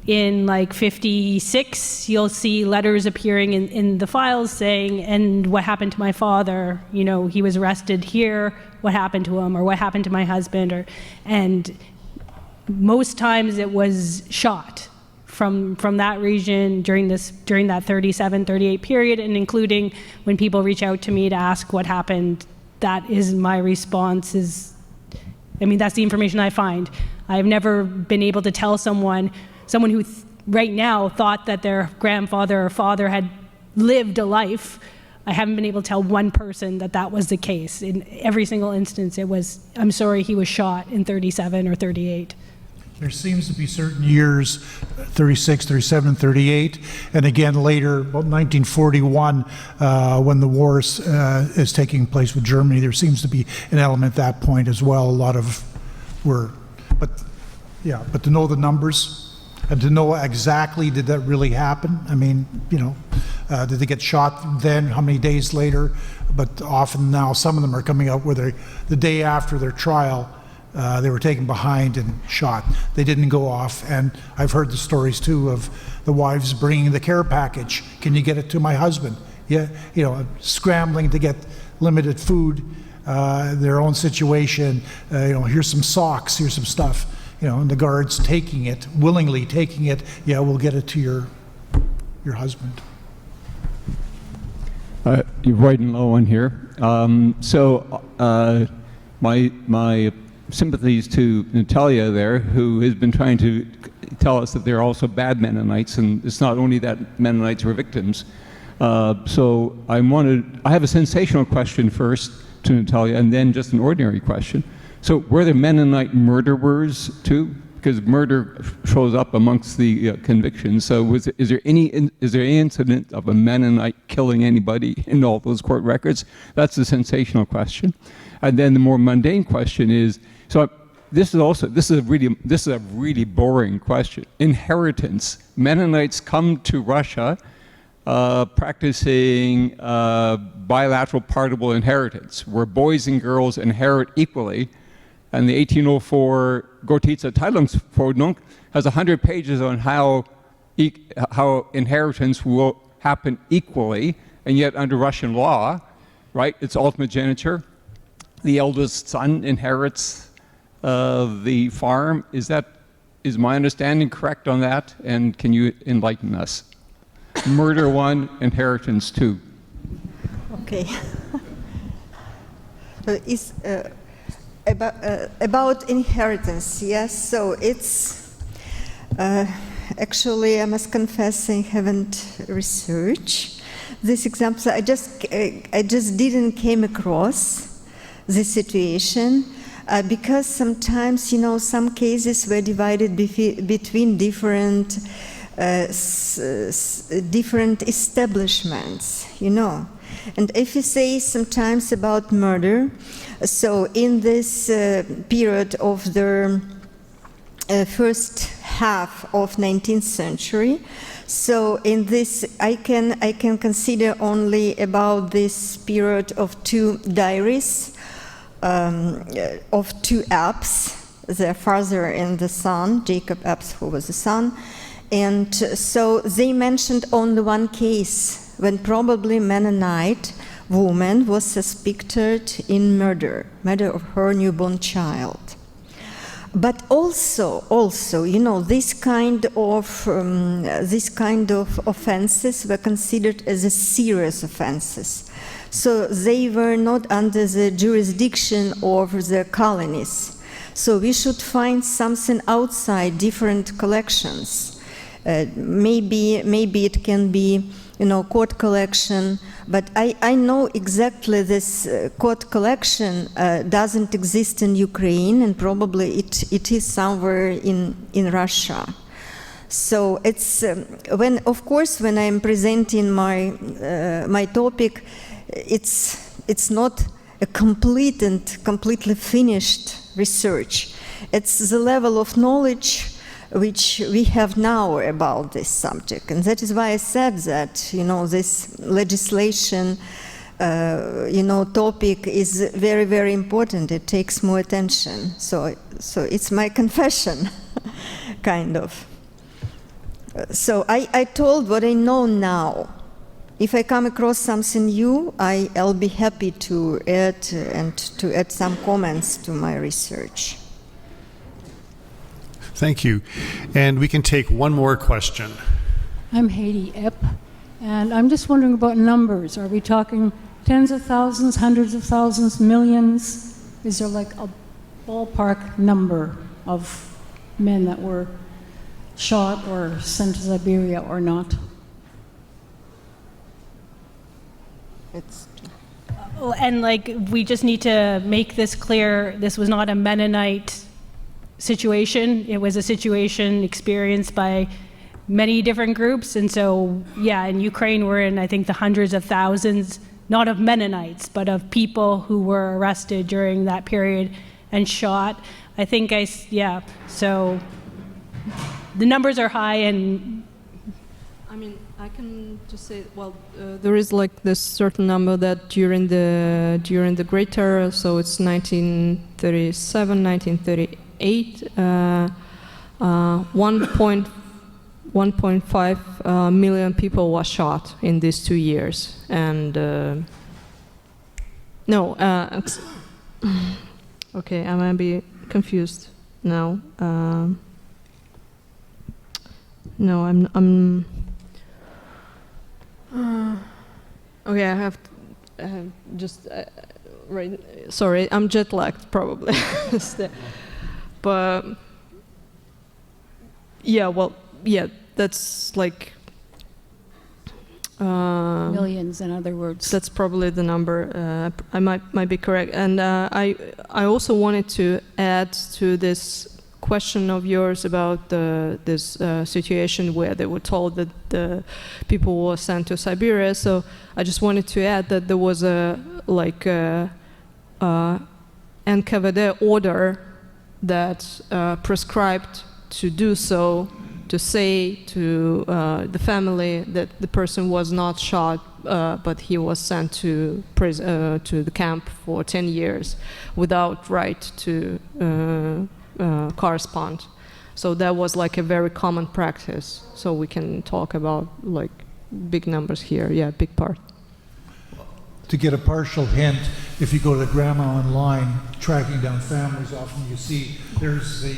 in like 56, you'll see letters appearing in the files saying, and what happened to my father? He was arrested here. What happened to him? Or what happened to my husband? And most times it was shot from that region during that 37, 38 period, and including when people reach out to me to ask what happened. That is my response that's the information I find. I've never been able to tell someone who right now thought that their grandfather or father had lived a life, I haven't been able to tell one person that that was the case. In every single instance, it was, I'm sorry, he was shot in 37 or 38. There seems to be certain years, 36, 37, and 38, and again later, about 1941, when the war is taking place with Germany, there seems to be an element at that point as well. A lot of but to know the numbers and to know exactly did that really happen? I mean, you know, did they get shot then? How many days later? But often now, some of them are coming out where the day after their trial. They were taken behind and shot. They didn't go off. And I've heard the stories too of the wives bringing the care package. Can you get it to my husband? Yeah, you know, scrambling to get limited food, their own situation. You know, here's some socks, here's some stuff. You know, and the guards taking it, willingly taking it. Yeah, we'll get it to your husband. You're right and low on here. My sympathies to Nataliya there, who has been trying to tell us that there are also bad Mennonites, and it's not only that Mennonites were victims. So I have a sensational question first to Nataliya, and then just an ordinary question. So were there Mennonite murderers too? Because murder shows up amongst the convictions. So is there any incident of a Mennonite killing anybody in all those court records? That's the sensational question. And then the more mundane question is, so this is a really boring question. Inheritance. Mennonites come to Russia practicing bilateral partible inheritance, where boys and girls inherit equally. And the 1804 Gotische Teilungsverordnung has 100 pages on how inheritance will happen equally, and yet under Russian law, right, it's ultimate geniture. The eldest son inherits the farm. Is my understanding correct on that? And can you enlighten us? Murder 1, inheritance 2. Okay. About inheritance, yes. So it's actually, I must confess, I haven't researched this example. I just didn't came across this situation because sometimes, you know, some cases were divided between different establishments, you know. And if you say sometimes about murder, so in this period of the first half of 19th century, so in this I can consider only about this period of 2 diaries of 2 Abts, the father and the son, Jacob Abts, who was the son, and so they mentioned only one case when probably Mennonite woman was suspected in murder of her newborn child. But also, you know, this kind of offenses were considered as a serious offenses. So they were not under the jurisdiction of the colonies. So we should find something outside different collections. Maybe it can be, you know, court collection, but I know exactly this court collection doesn't exist in Ukraine, and probably it is somewhere in Russia. So it's when I'm presenting my topic, it's not a complete and completely finished research. It's the level of knowledge which we have now about this subject. And that is why I said that, you know, this legislation, you know, topic is very, very important. It takes more attention. So it's my confession, kind of. So I told what I know now. If I come across something new, I'll be happy to add some comments to my research. Thank you. And we can take one more question. I'm Haiti Epp, and I'm just wondering about numbers. Are we talking tens of thousands, hundreds of thousands, millions? Is there like a ballpark number of men that were shot or sent to Siberia or not? And like, we just need to make this clear, this was not a Mennonite situation. It was a situation experienced by many different groups. And so, yeah, in Ukraine, we're in, I think, the hundreds of thousands, not of Mennonites, but of people who were arrested during that period and shot. I think so the numbers are high. And I mean, I can just say, well, there is like this certain number that during the Great Terror, so it's 1937, 1938, 1.5 million people were shot in these 2 years, and okay, I might be confused now. No, I'm. Okay, I have just right. Sorry, I'm jet lagged probably. But yeah, well, yeah, that's like millions, in other words. That's probably the number. I might be correct. And I also wanted to add to this question of yours about this situation where they were told that the people were sent to Siberia. So I just wanted to add that there was a NKVD order that prescribed to do so, to say to the family that the person was not shot, but he was sent to prison, to the camp for 10 years without right to correspond. So that was like a very common practice. So we can talk about like big numbers here. Yeah, big part. To get a partial hint, if you go to the Grandma Online, tracking down families, often you see there's the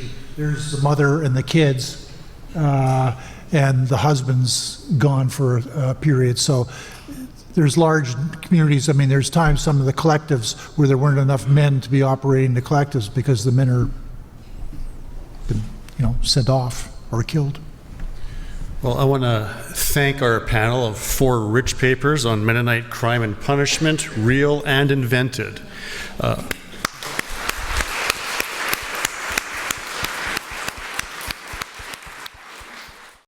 mother and the kids, and the husband's gone for a period. So there's large communities. I mean, there's times some of the collectives where there weren't enough men to be operating the collectives because the men are been, sent off or killed. Well, I want to thank our panel of 4 rich papers on Mennonite crime and punishment, real and invented.